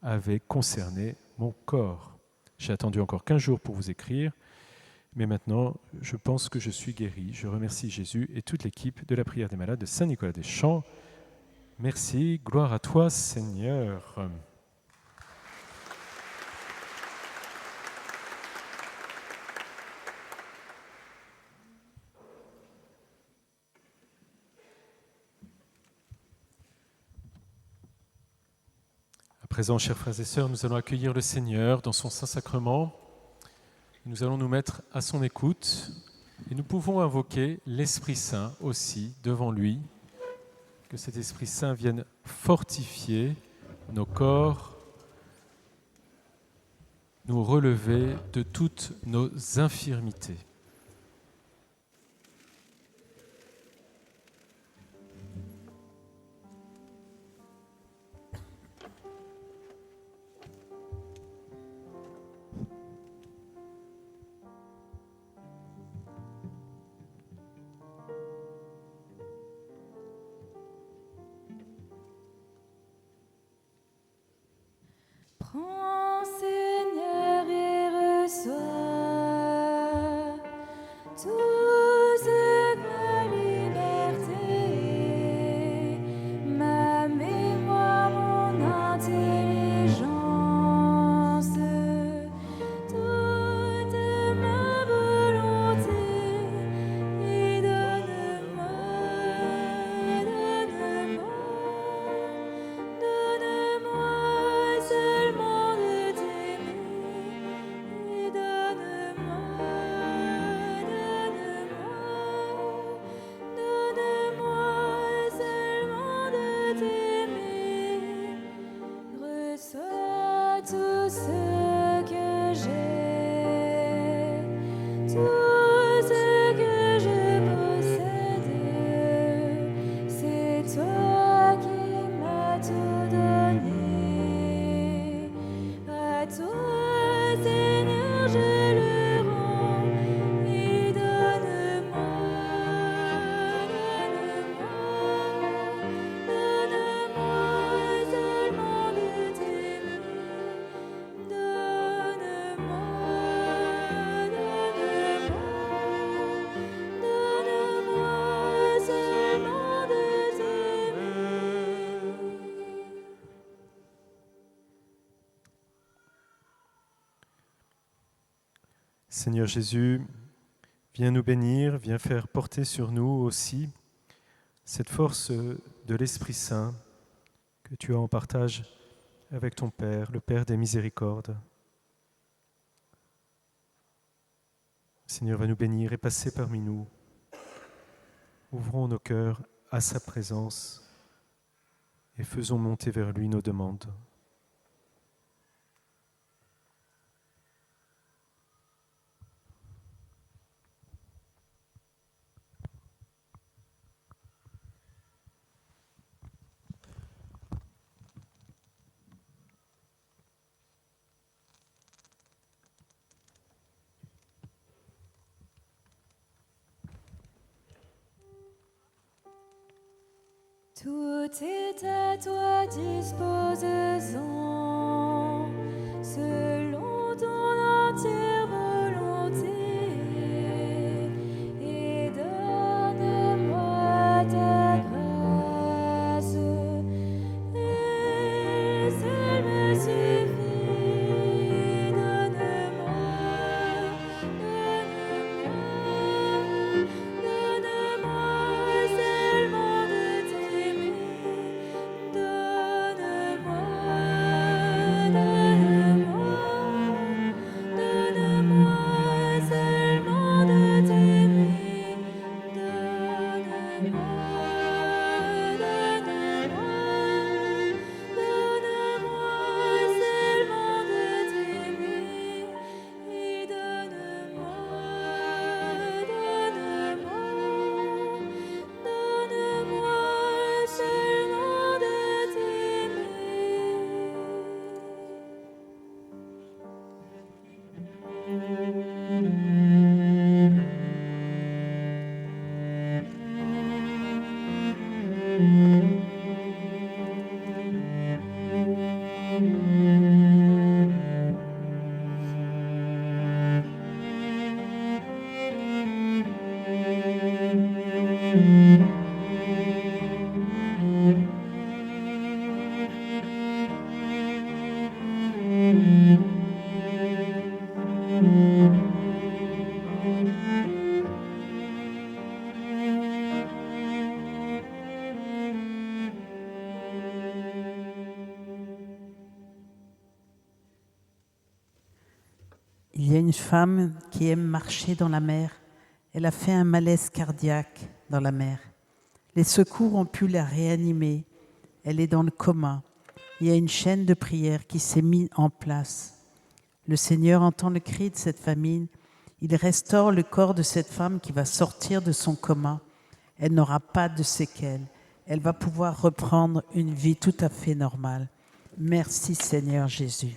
avait concerné mon corps. J'ai attendu encore 15 jours pour vous écrire, mais maintenant, je pense que je suis guéri. Je remercie Jésus et toute l'équipe de la prière des malades de Saint-Nicolas-des-Champs. Merci, gloire à toi, Seigneur. À présent, chers frères et sœurs, nous allons accueillir le Seigneur dans son Saint-Sacrement. Nous allons nous mettre à son écoute et nous pouvons invoquer l'Esprit Saint aussi devant lui, que cet Esprit Saint vienne fortifier nos corps, nous relever de toutes nos infirmités. Prends, Seigneur, et reçois toute ma liberté, ma mémoire, mon intelligence, toute ma volonté, et donne-moi seulement de t'aimer, et donne-moi Seigneur Jésus, viens nous bénir, viens faire porter sur nous aussi cette force de l'Esprit Saint que tu as en partage avec ton Père, le Père des miséricordes. Seigneur, va nous bénir et passer parmi nous. Ouvrons nos cœurs à sa présence et faisons monter vers lui nos demandes. Tout est à toi disposant, selon ton entière volonté, et donne-moi ta grâce, et seul me suffit. Donne-moi seulement de t'aimer. Donne-moi seulement de t'aimer. Donne-moi seulement de t'aimer. Et donne-moi seulement de Il y a une femme qui aime marcher dans la mer. Elle a fait un malaise cardiaque dans la mer. Les secours ont pu la réanimer. Elle est dans le coma. Il y a une chaîne de prière qui s'est mise en place. Le Seigneur entend le cri de cette famille. Il restaure le corps de cette femme qui va sortir de son coma. Elle n'aura pas de séquelles. Elle va pouvoir reprendre une vie tout à fait normale. Merci Seigneur Jésus.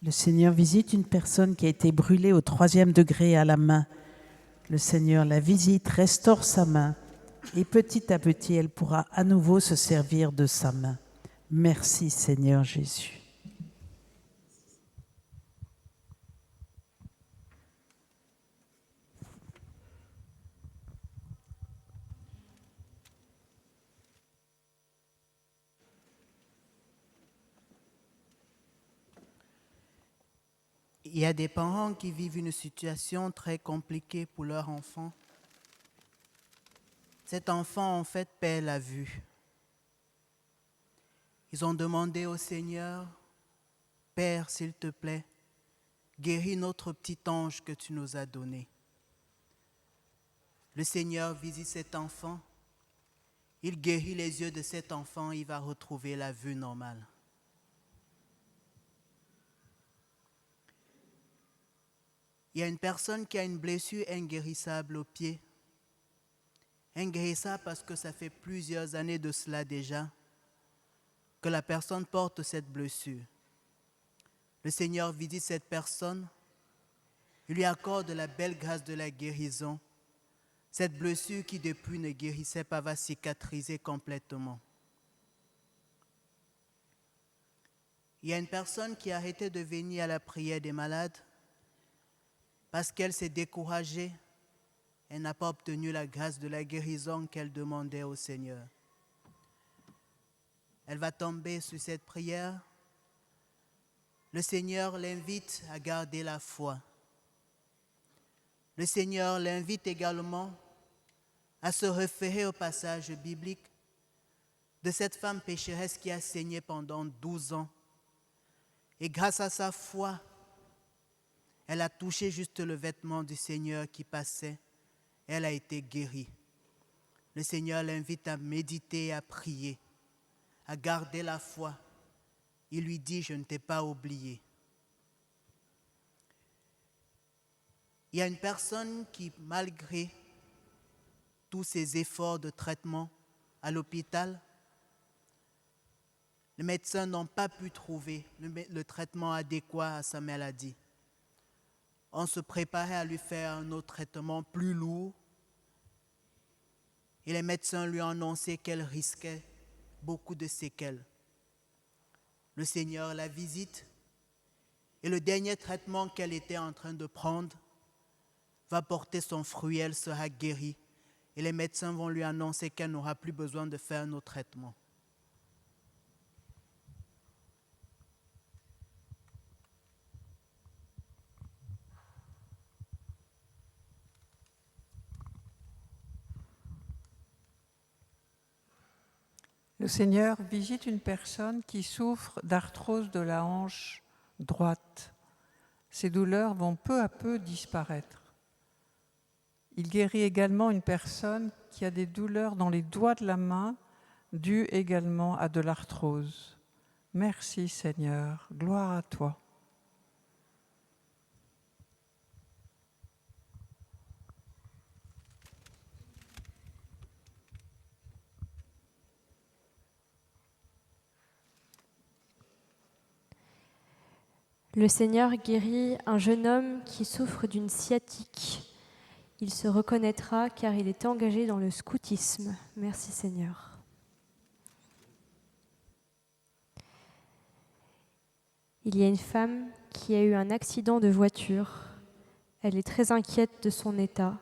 Le Seigneur visite une personne qui a été brûlée au 3e degré à la main. Le Seigneur la visite, restaure sa main et petit à petit, elle pourra à nouveau se servir de sa main. Merci Seigneur Jésus. Il y a des parents qui vivent une situation très compliquée pour leur enfant. Cet enfant, en fait, perd la vue. Ils ont demandé au Seigneur, « Père, s'il te plaît, guéris notre petit ange que tu nous as donné. » Le Seigneur visite cet enfant. Il guérit les yeux de cet enfant, il va retrouver la vue normale. Il y a une personne qui a une blessure inguérissable au pied. Inguérissable parce que ça fait plusieurs années de cela déjà que la personne porte cette blessure. Le Seigneur visite cette personne. Il lui accorde la belle grâce de la guérison. Cette blessure qui depuis ne guérissait pas va cicatriser complètement. Il y a une personne qui a arrêté de venir à la prière des malades parce qu'elle s'est découragée, elle n'a pas obtenu la grâce de la guérison qu'elle demandait au Seigneur. Elle va tomber sur cette prière. Le Seigneur l'invite à garder la foi. Le Seigneur l'invite également à se référer au passage biblique de cette femme pécheresse qui a saigné pendant 12 ans. Et grâce à sa foi, elle a touché juste le vêtement du Seigneur qui passait. Elle a été guérie. Le Seigneur l'invite à méditer et à prier, à garder la foi. Il lui dit, je ne t'ai pas oublié. Il y a une personne qui, malgré tous ses efforts de traitement à l'hôpital, les médecins n'ont pas pu trouver le traitement adéquat à sa maladie. On se préparait à lui faire un autre traitement plus lourd et les médecins lui ont annoncé qu'elle risquait beaucoup de séquelles. Le Seigneur la visite et le dernier traitement qu'elle était en train de prendre va porter son fruit, elle sera guérie et les médecins vont lui annoncer qu'elle n'aura plus besoin de faire un autre traitement. Le Seigneur visite une personne qui souffre d'arthrose de la hanche droite. Ces douleurs vont peu à peu disparaître. Il guérit également une personne qui a des douleurs dans les doigts de la main, dues également à de l'arthrose. Merci Seigneur, gloire à toi. Le Seigneur guérit un jeune homme qui souffre d'une sciatique. Il se reconnaîtra car il est engagé dans le scoutisme. Merci Seigneur. Il y a une femme qui a eu un accident de voiture. Elle est très inquiète de son état.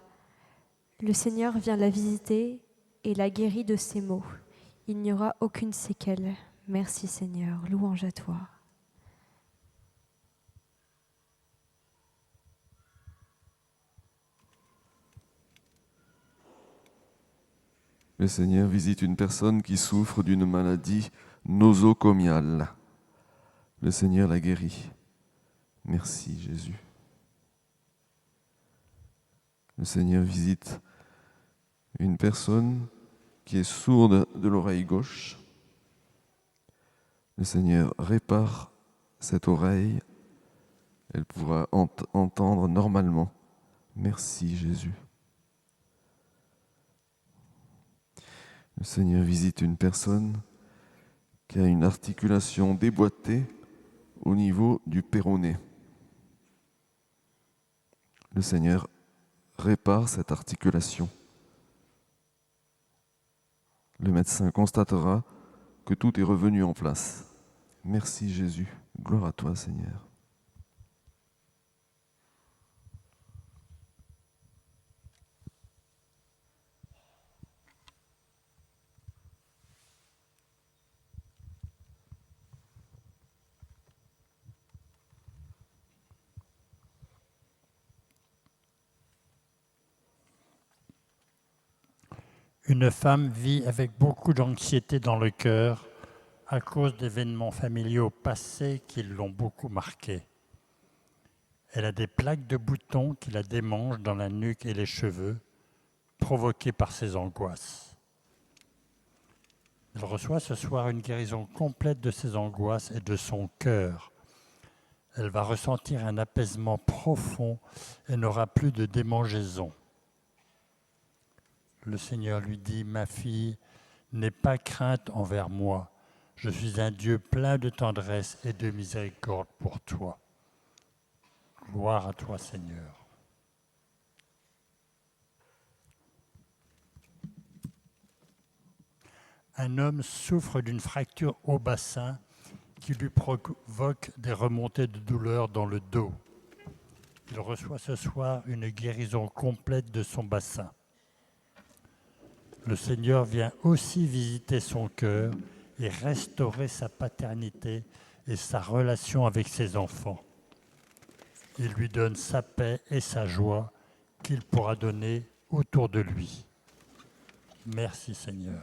Le Seigneur vient la visiter et la guérit de ses maux. Il n'y aura aucune séquelle. Merci Seigneur, louange à toi. Le Seigneur visite une personne qui souffre d'une maladie nosocomiale. Le Seigneur la guérit. Merci Jésus. Le Seigneur visite une personne qui est sourde de l'oreille gauche. Le Seigneur répare cette oreille. Elle pourra entendre normalement. Merci Jésus. Le Seigneur visite une personne qui a une articulation déboîtée au niveau du péroné. Le Seigneur répare cette articulation. Le médecin constatera que tout est revenu en place. Merci Jésus. Gloire à toi Seigneur. Une femme vit avec beaucoup d'anxiété dans le cœur à cause d'événements familiaux passés qui l'ont beaucoup marquée. Elle a des plaques de boutons qui la démangent dans la nuque et les cheveux, provoquées par ses angoisses. Elle reçoit ce soir une guérison complète de ses angoisses et de son cœur. Elle va ressentir un apaisement profond et n'aura plus de démangeaison. Le Seigneur lui dit, « Ma fille, n'aie pas crainte envers moi. Je suis un Dieu plein de tendresse et de miséricorde pour toi. » Gloire à toi, Seigneur. Un homme souffre d'une fracture au bassin qui lui provoque des remontées de douleur dans le dos. Il reçoit ce soir une guérison complète de son bassin. Le Seigneur vient aussi visiter son cœur et restaurer sa paternité et sa relation avec ses enfants. Il lui donne sa paix et sa joie qu'il pourra donner autour de lui. Merci Seigneur.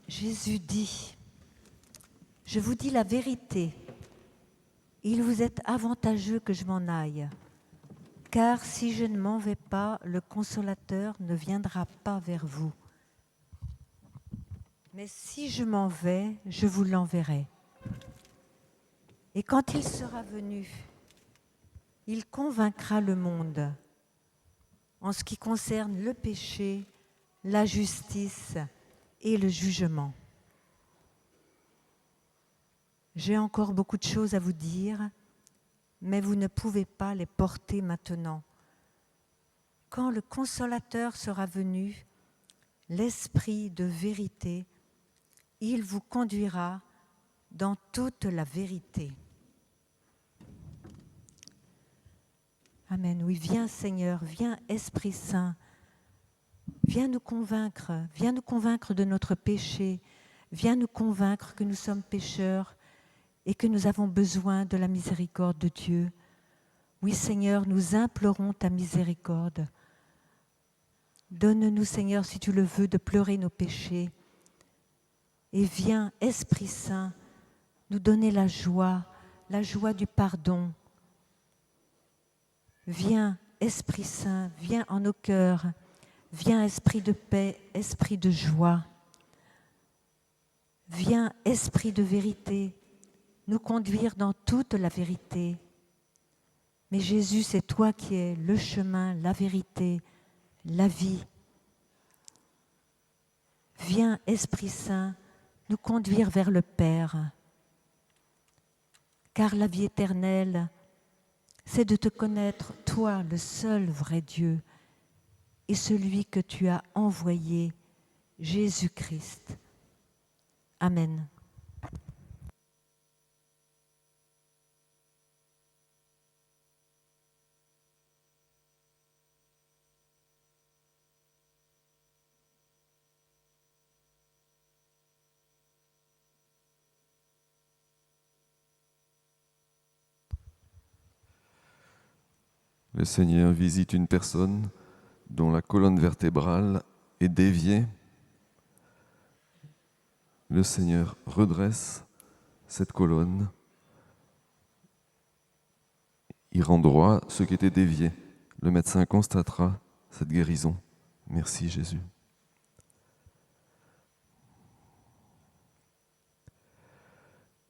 Jésus dit, « Je vous dis la vérité, il vous est avantageux que je m'en aille, car si je ne m'en vais pas, le Consolateur ne viendra pas vers vous. Mais si je m'en vais, je vous l'enverrai. Et quand il sera venu, il convaincra le monde en ce qui concerne le péché, la justice et le jugement. J'ai encore beaucoup de choses à vous dire, mais vous ne pouvez pas les porter maintenant. Quand le Consolateur sera venu, l'Esprit de vérité, il vous conduira dans toute la vérité. » Amen. Oui, viens Seigneur, viens Esprit Saint, viens nous convaincre de notre péché, viens nous convaincre que nous sommes pécheurs et que nous avons besoin de la miséricorde de Dieu. Oui Seigneur, nous implorons ta miséricorde. Donne-nous Seigneur, si tu le veux, de pleurer nos péchés. Et viens, Esprit Saint, nous donner la joie du pardon. Viens, Esprit Saint, viens en nos cœurs. Viens, Esprit de paix, Esprit de joie. Viens, Esprit de vérité, nous conduire dans toute la vérité. Mais Jésus, c'est toi qui es le chemin, la vérité, la vie. Viens, Esprit Saint, nous conduire vers le Père. Car la vie éternelle, c'est de te connaître, toi, le seul vrai Dieu, et celui que tu as envoyé, Jésus-Christ, Amen. Le Seigneur visite une personne dont la colonne vertébrale est déviée. Le Seigneur redresse cette colonne. Il rend droit ce qui était dévié. Le médecin constatera cette guérison. Merci Jésus.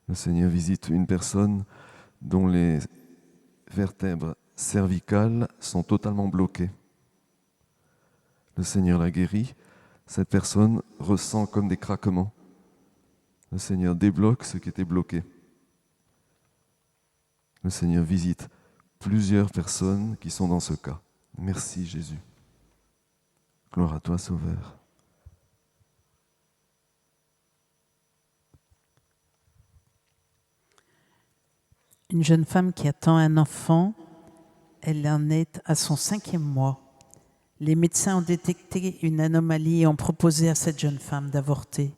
Le Seigneur visite une personne dont les vertèbres cervicales sont totalement bloquées. Le Seigneur la guérit. Cette personne ressent comme des craquements. Le Seigneur débloque ce qui était bloqué. Le Seigneur visite plusieurs personnes qui sont dans ce cas. Merci Jésus. Gloire à toi, Sauveur. Une jeune femme qui attend un enfant, elle en est à son 5e mois. Les médecins ont détecté une anomalie et ont proposé à cette jeune femme d'avorter.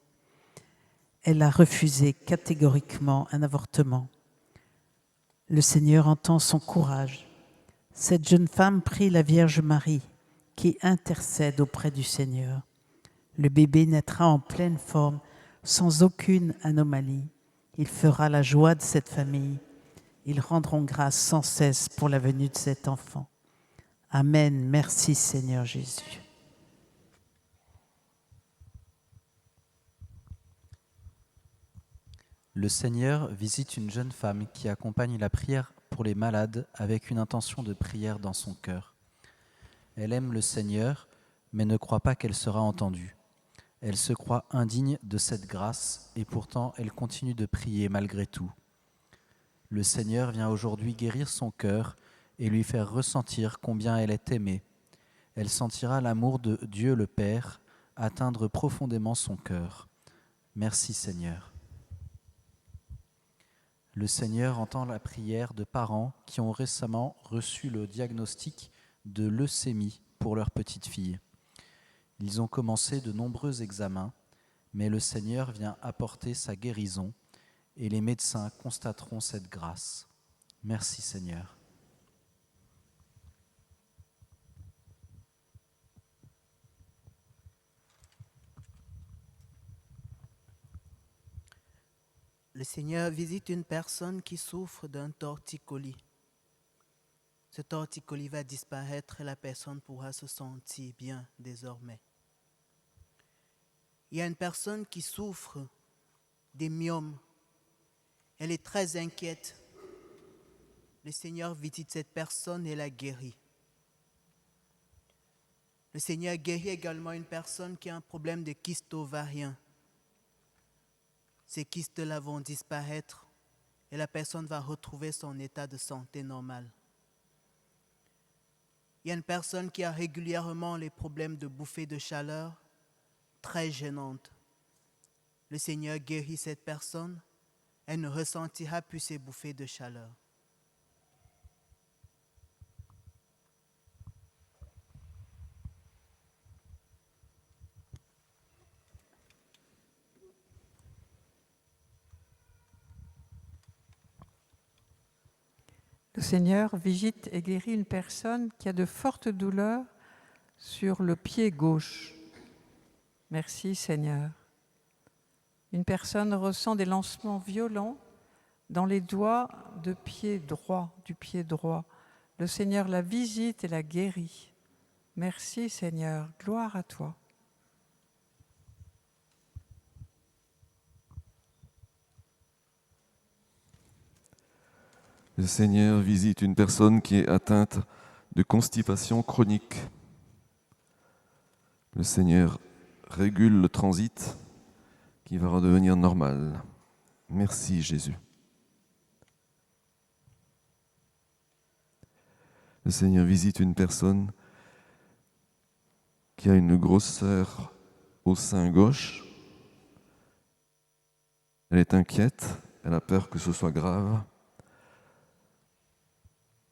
Elle a refusé catégoriquement un avortement. Le Seigneur entend son courage. Cette jeune femme prie la Vierge Marie, qui intercède auprès du Seigneur. Le bébé naîtra en pleine forme, sans aucune anomalie. Il fera la joie de cette famille. Ils rendront grâce sans cesse pour la venue de cet enfant. Amen. Merci Seigneur Jésus. Le Seigneur visite une jeune femme qui accompagne la prière pour les malades avec une intention de prière dans son cœur. Elle aime le Seigneur, mais ne croit pas qu'elle sera entendue. Elle se croit indigne de cette grâce et pourtant elle continue de prier malgré tout. Le Seigneur vient aujourd'hui guérir son cœur et lui faire ressentir combien elle est aimée. Elle sentira l'amour de Dieu le Père atteindre profondément son cœur. Merci Seigneur. Le Seigneur entend la prière de parents qui ont récemment reçu le diagnostic de leucémie pour leur petite fille. Ils ont commencé de nombreux examens, mais le Seigneur vient apporter sa guérison et les médecins constateront cette grâce. Merci Seigneur. Le Seigneur visite une personne qui souffre d'un torticolis. Ce torticolis va disparaître et la personne pourra se sentir bien désormais. Il y a une personne qui souffre des myomes. Elle est très inquiète. Le Seigneur visite cette personne et la guérit. Le Seigneur guérit également une personne qui a un problème de kyste ovarien. Ces kystes-là vont disparaître et la personne va retrouver son état de santé normal. Il y a une personne qui a régulièrement les problèmes de bouffées de chaleur très gênantes. Le Seigneur guérit cette personne, elle ne ressentira plus ces bouffées de chaleur. Le Seigneur visite et guérit une personne qui a de fortes douleurs sur le pied gauche. Merci Seigneur. Une personne ressent des lancements violents dans les doigts du pied droit. Le Seigneur la visite et la guérit. Merci Seigneur, gloire à toi. Le Seigneur visite une personne qui est atteinte de constipation chronique. Le Seigneur régule le transit qui va redevenir normal. Merci Jésus. Le Seigneur visite une personne qui a une grosseur au sein gauche. Elle est inquiète, elle a peur que ce soit grave.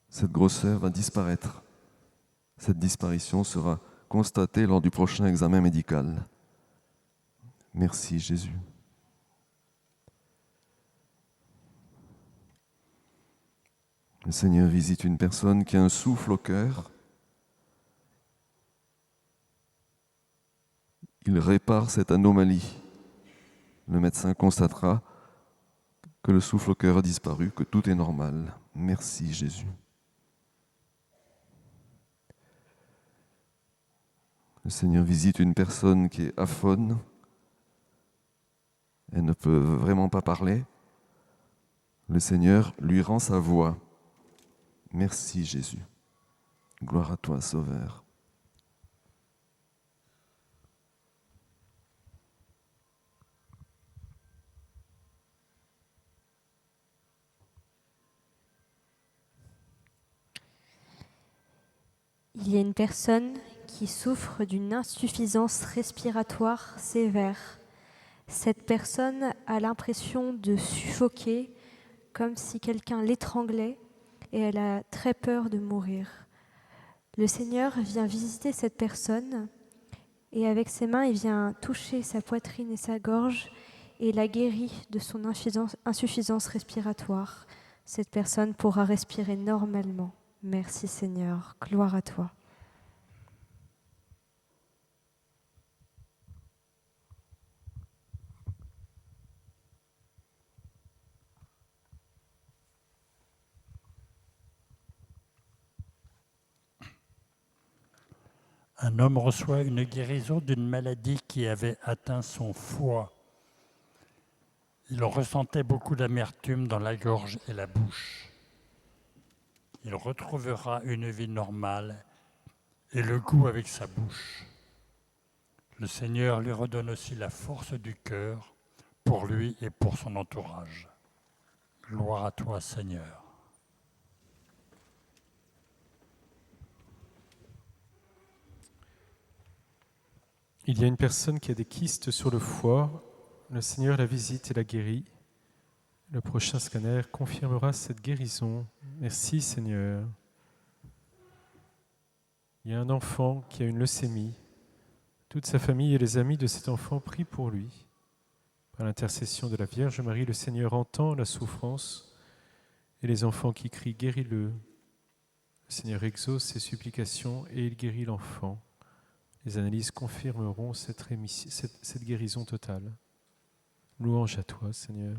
Cette grosseur va disparaître. Cette disparition sera constatée lors du prochain examen médical. Merci Jésus. Le Seigneur visite une personne qui a un souffle au cœur. Il répare cette anomalie. Le médecin constatera que le souffle au cœur a disparu, que tout est normal. Merci Jésus. Le Seigneur visite une personne qui est aphone. Elle ne peut vraiment pas parler. Le Seigneur lui rend sa voix. Merci Jésus. Gloire à toi, Sauveur. Il y a une personne qui souffre d'une insuffisance respiratoire sévère. Cette personne a l'impression de suffoquer, comme si quelqu'un l'étranglait, et elle a très peur de mourir. Le Seigneur vient visiter cette personne, et avec ses mains, il vient toucher sa poitrine et sa gorge, et la guérit de son insuffisance respiratoire. Cette personne pourra respirer normalement. Merci Seigneur, gloire à toi. Un homme reçoit une guérison d'une maladie qui avait atteint son foie. Il ressentait beaucoup d'amertume dans la gorge et la bouche. Il retrouvera une vie normale et le goût avec sa bouche. Le Seigneur lui redonne aussi la force du cœur pour lui et pour son entourage. Gloire à toi, Seigneur. Il y a une personne qui a des kystes sur le foie. Le Seigneur la visite et la guérit. Le prochain scanner confirmera cette guérison. Merci Seigneur. Il y a un enfant qui a une leucémie. Toute sa famille et les amis de cet enfant prient pour lui. Par l'intercession de la Vierge Marie, le Seigneur entend la souffrance et les enfants qui crient « Guéris-le ». Le Seigneur exauce ses supplications et il guérit l'enfant. Les analyses confirmeront cette guérison totale. Louange à toi, Seigneur.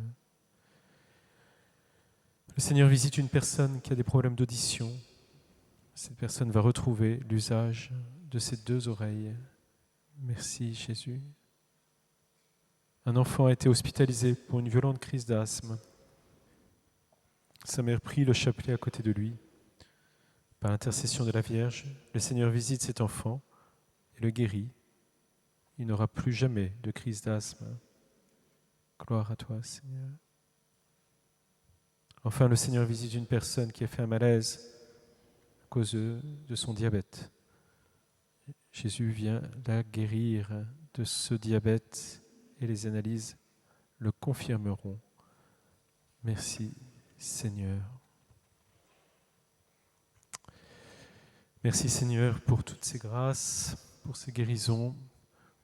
Le Seigneur visite une personne qui a des problèmes d'audition. Cette personne va retrouver l'usage de ses deux oreilles. Merci, Jésus. Un enfant a été hospitalisé pour une violente crise d'asthme. Sa mère prit le chapelet à côté de lui. Par l'intercession de la Vierge, le Seigneur visite cet enfant et le guérit. Il n'aura plus jamais de crise d'asthme. Gloire à toi, Seigneur. Enfin, le Seigneur visite une personne qui a fait un malaise à cause de son diabète. Jésus vient la guérir de ce diabète et les analyses le confirmeront. Merci, Seigneur. Merci, Seigneur, pour toutes ces grâces, pour ces guérisons,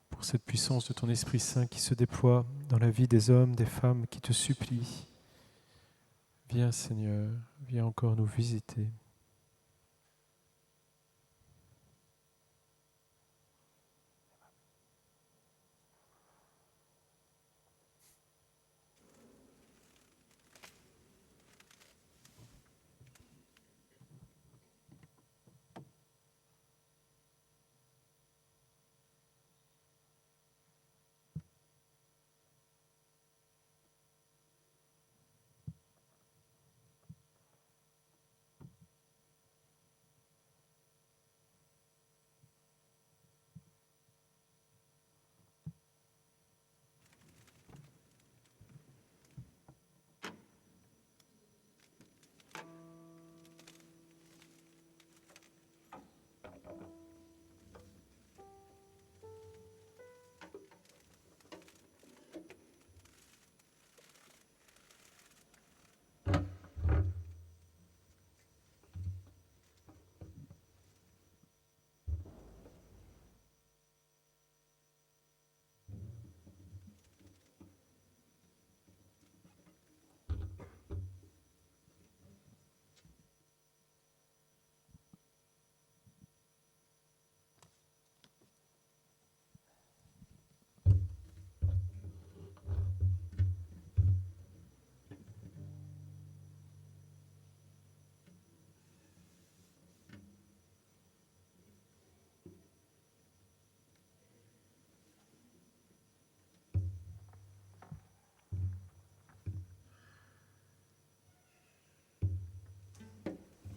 pour cette puissance de ton Esprit Saint qui se déploie dans la vie des hommes, des femmes qui te supplient. Viens, Seigneur, viens encore nous visiter.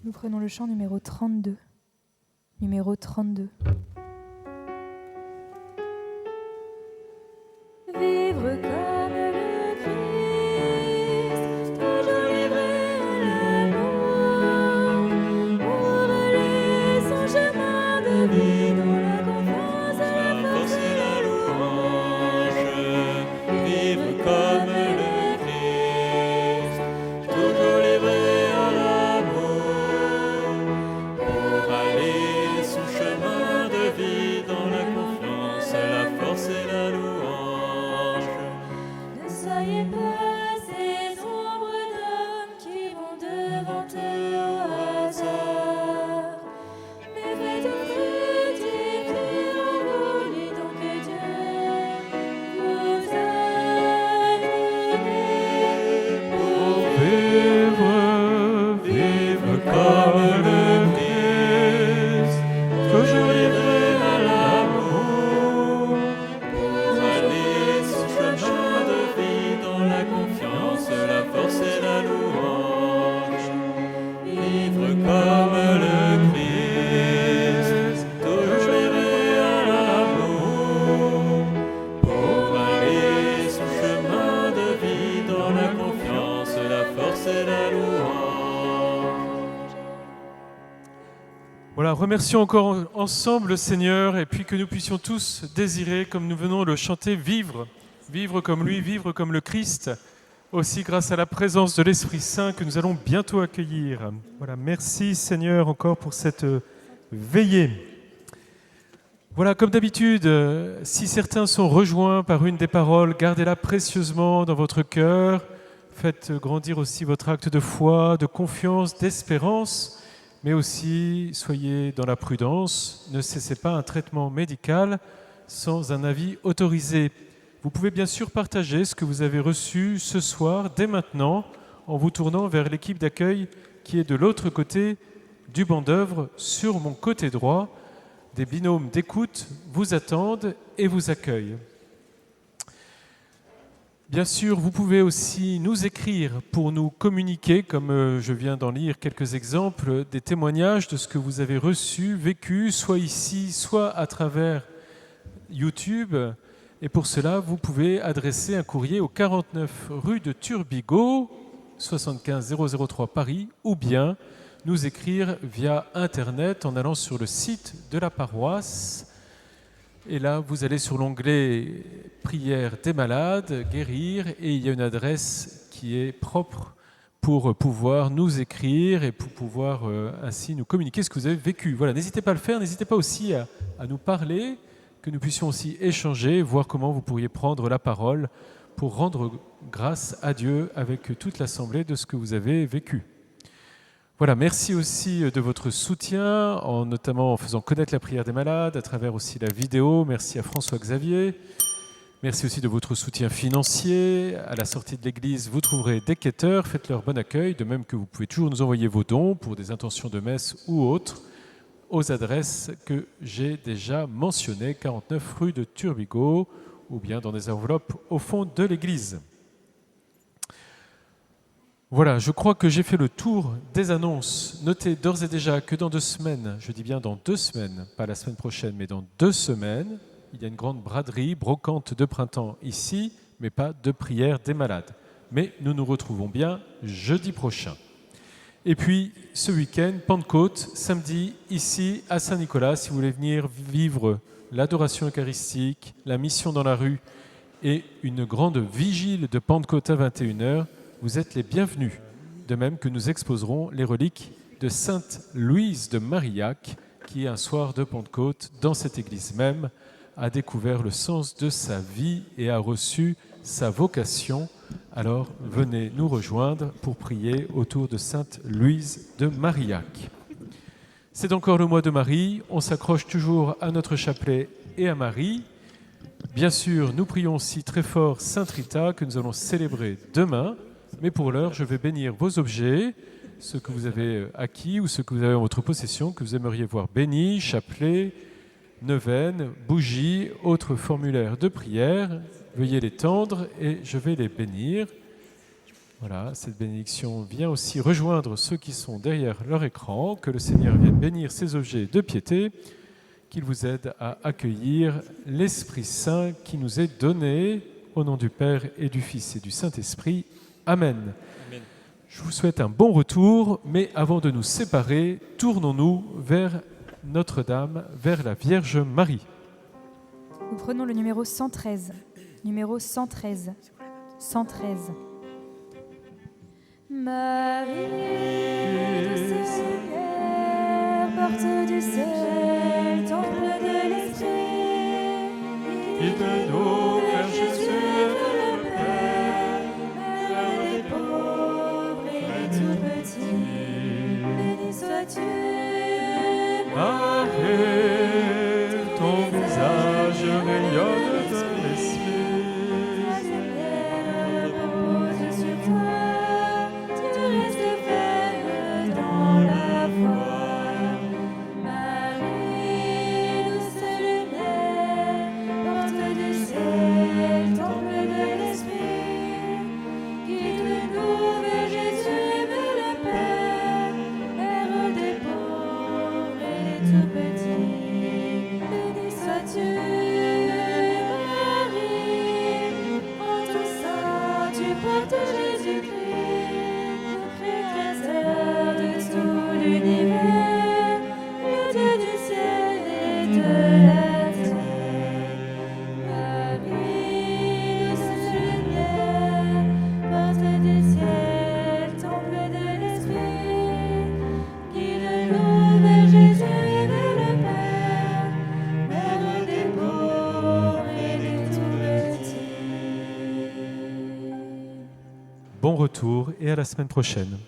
Nous prenons le chant numéro 32. Numéro 32. Vivre comme le Christ, toujours livré à l'amour, ouvrir son chemin de vie dans la confiance, la force et la louange. Vivre comme le Christ, toujours livré à l'amour, pour aller son chemin de vie dans la confiance, la force et la louange. Ne soyez pas ces ombres d'hommes qui vont devant eux au hasard, mais faites fructifier en vous les dons que Dieu vous a donnés. Pour vivre comme le Christ, toujours livré à l'amour, pour aller son chemin de vie dans la confiance, la force et la louange. Vivre comme le Christ, toujours livré à l'amour, pour aller son chemin de vie dans la confiance, la force et la louange. Voilà, remercions encore ensemble le Seigneur et puis que nous puissions tous désirer, comme nous venons de le chanter, vivre. Vivre comme lui, vivre comme le Christ, aussi grâce à la présence de l'Esprit Saint que nous allons bientôt accueillir. Voilà, merci Seigneur encore pour cette veillée. Voilà, comme d'habitude, si certains sont rejoints par une des paroles, gardez-la précieusement dans votre cœur. Faites grandir aussi votre acte de foi, de confiance, d'espérance, mais aussi soyez dans la prudence. Ne cessez pas un traitement médical sans un avis autorisé. Vous pouvez bien sûr partager ce que vous avez reçu ce soir, dès maintenant, en vous tournant vers l'équipe d'accueil qui est de l'autre côté du banc d'œuvre, sur mon côté droit. Des binômes d'écoute vous attendent et vous accueillent. Bien sûr, vous pouvez aussi nous écrire pour nous communiquer, comme je viens d'en lire quelques exemples, des témoignages de ce que vous avez reçu, vécu, soit ici, soit à travers YouTube. Et pour cela, vous pouvez adresser un courrier au 49 rue de Turbigo, 75 003 Paris, ou bien nous écrire via Internet en allant sur le site de la paroisse. Et là, vous allez sur l'onglet « Prière des malades, guérir » et il y a une adresse qui est propre pour pouvoir nous écrire et pour pouvoir ainsi nous communiquer ce que vous avez vécu. Voilà, n'hésitez pas à le faire, n'hésitez pas aussi à nous parler, que nous puissions aussi échanger, voir comment vous pourriez prendre la parole pour rendre grâce à Dieu avec toute l'Assemblée de ce que vous avez vécu. Voilà, merci aussi de votre soutien, notamment en faisant connaître la prière des malades, à travers aussi la vidéo. Merci à François-Xavier. Merci aussi de votre soutien financier. À la sortie de l'église, vous trouverez des quêteurs. Faites-leur bon accueil, de même que vous pouvez toujours nous envoyer vos dons pour des intentions de messe ou autres, aux adresses que j'ai déjà mentionnées, 49 rue de Turbigo, ou bien dans des enveloppes au fond de l'église. Voilà, je crois que j'ai fait le tour des annonces. Notez d'ores et déjà que dans 2 semaines, je dis bien dans 2 semaines, pas la semaine prochaine, mais dans 2 semaines, il y a une grande braderie, brocante de printemps ici, mais pas de prière des malades. Mais nous nous retrouvons bien jeudi prochain. Et puis, ce week-end, Pentecôte, samedi, ici à Saint-Nicolas, si vous voulez venir vivre l'adoration eucharistique, la mission dans la rue et une grande vigile de Pentecôte à 21h, vous êtes les bienvenus. De même que nous exposerons les reliques de Sainte Louise de Marillac, qui, un soir de Pentecôte, dans cette église même, a découvert le sens de sa vie et a reçu sa vocation. Alors, venez nous rejoindre pour prier autour de Sainte Louise de Marillac. C'est encore le mois de Marie. On s'accroche toujours à notre chapelet et à Marie. Bien sûr, nous prions aussi très fort Sainte Rita, que nous allons célébrer demain. Mais pour l'heure, je vais bénir vos objets, ceux que vous avez acquis ou ceux que vous avez en votre possession, que vous aimeriez voir bénis, chapelet, neuvaine, bougies, autres formulaires de prière. Veuillez les tendre et je vais les bénir. Voilà, cette bénédiction vient aussi rejoindre ceux qui sont derrière leur écran. Que le Seigneur vienne bénir ces objets de piété, qu'il vous aide à accueillir l'Esprit Saint qui nous est donné au nom du Père et du Fils et du Saint-Esprit. Amen. Amen. Je vous souhaite un bon retour, mais avant de nous séparer, tournons-nous vers Notre-Dame, vers la Vierge Marie. Nous prenons le numéro 113. Numéro 113. 113. Marie, douce Seigneur, porte du ciel, temple de l'Esprit, Guide-nous vers Jésus, le Père, Mère des pauvres et des tout petits. Béni sois-tu, Marie, ton visage rayonne de l'Esprit. ta lumière repose sur toi, tu restes ferme dans la foi. Marie, douce lumière, porte du ciel, temple de l'Esprit, guide-nous vers Jésus, vers le Père, Mère des pauvres et des tout petits. Béni sois-tu, Marie, en tout ça tu portes Jésus-Christ, Créateur de tout l'univers, le Dieu du ciel et de la terre. Marie, douce lumière, porte du ciel, temple de l'Esprit, guide-nous vers Jésus, vers le Père, Mère des pauvres et des tout petits. Bon retour et à la semaine prochaine.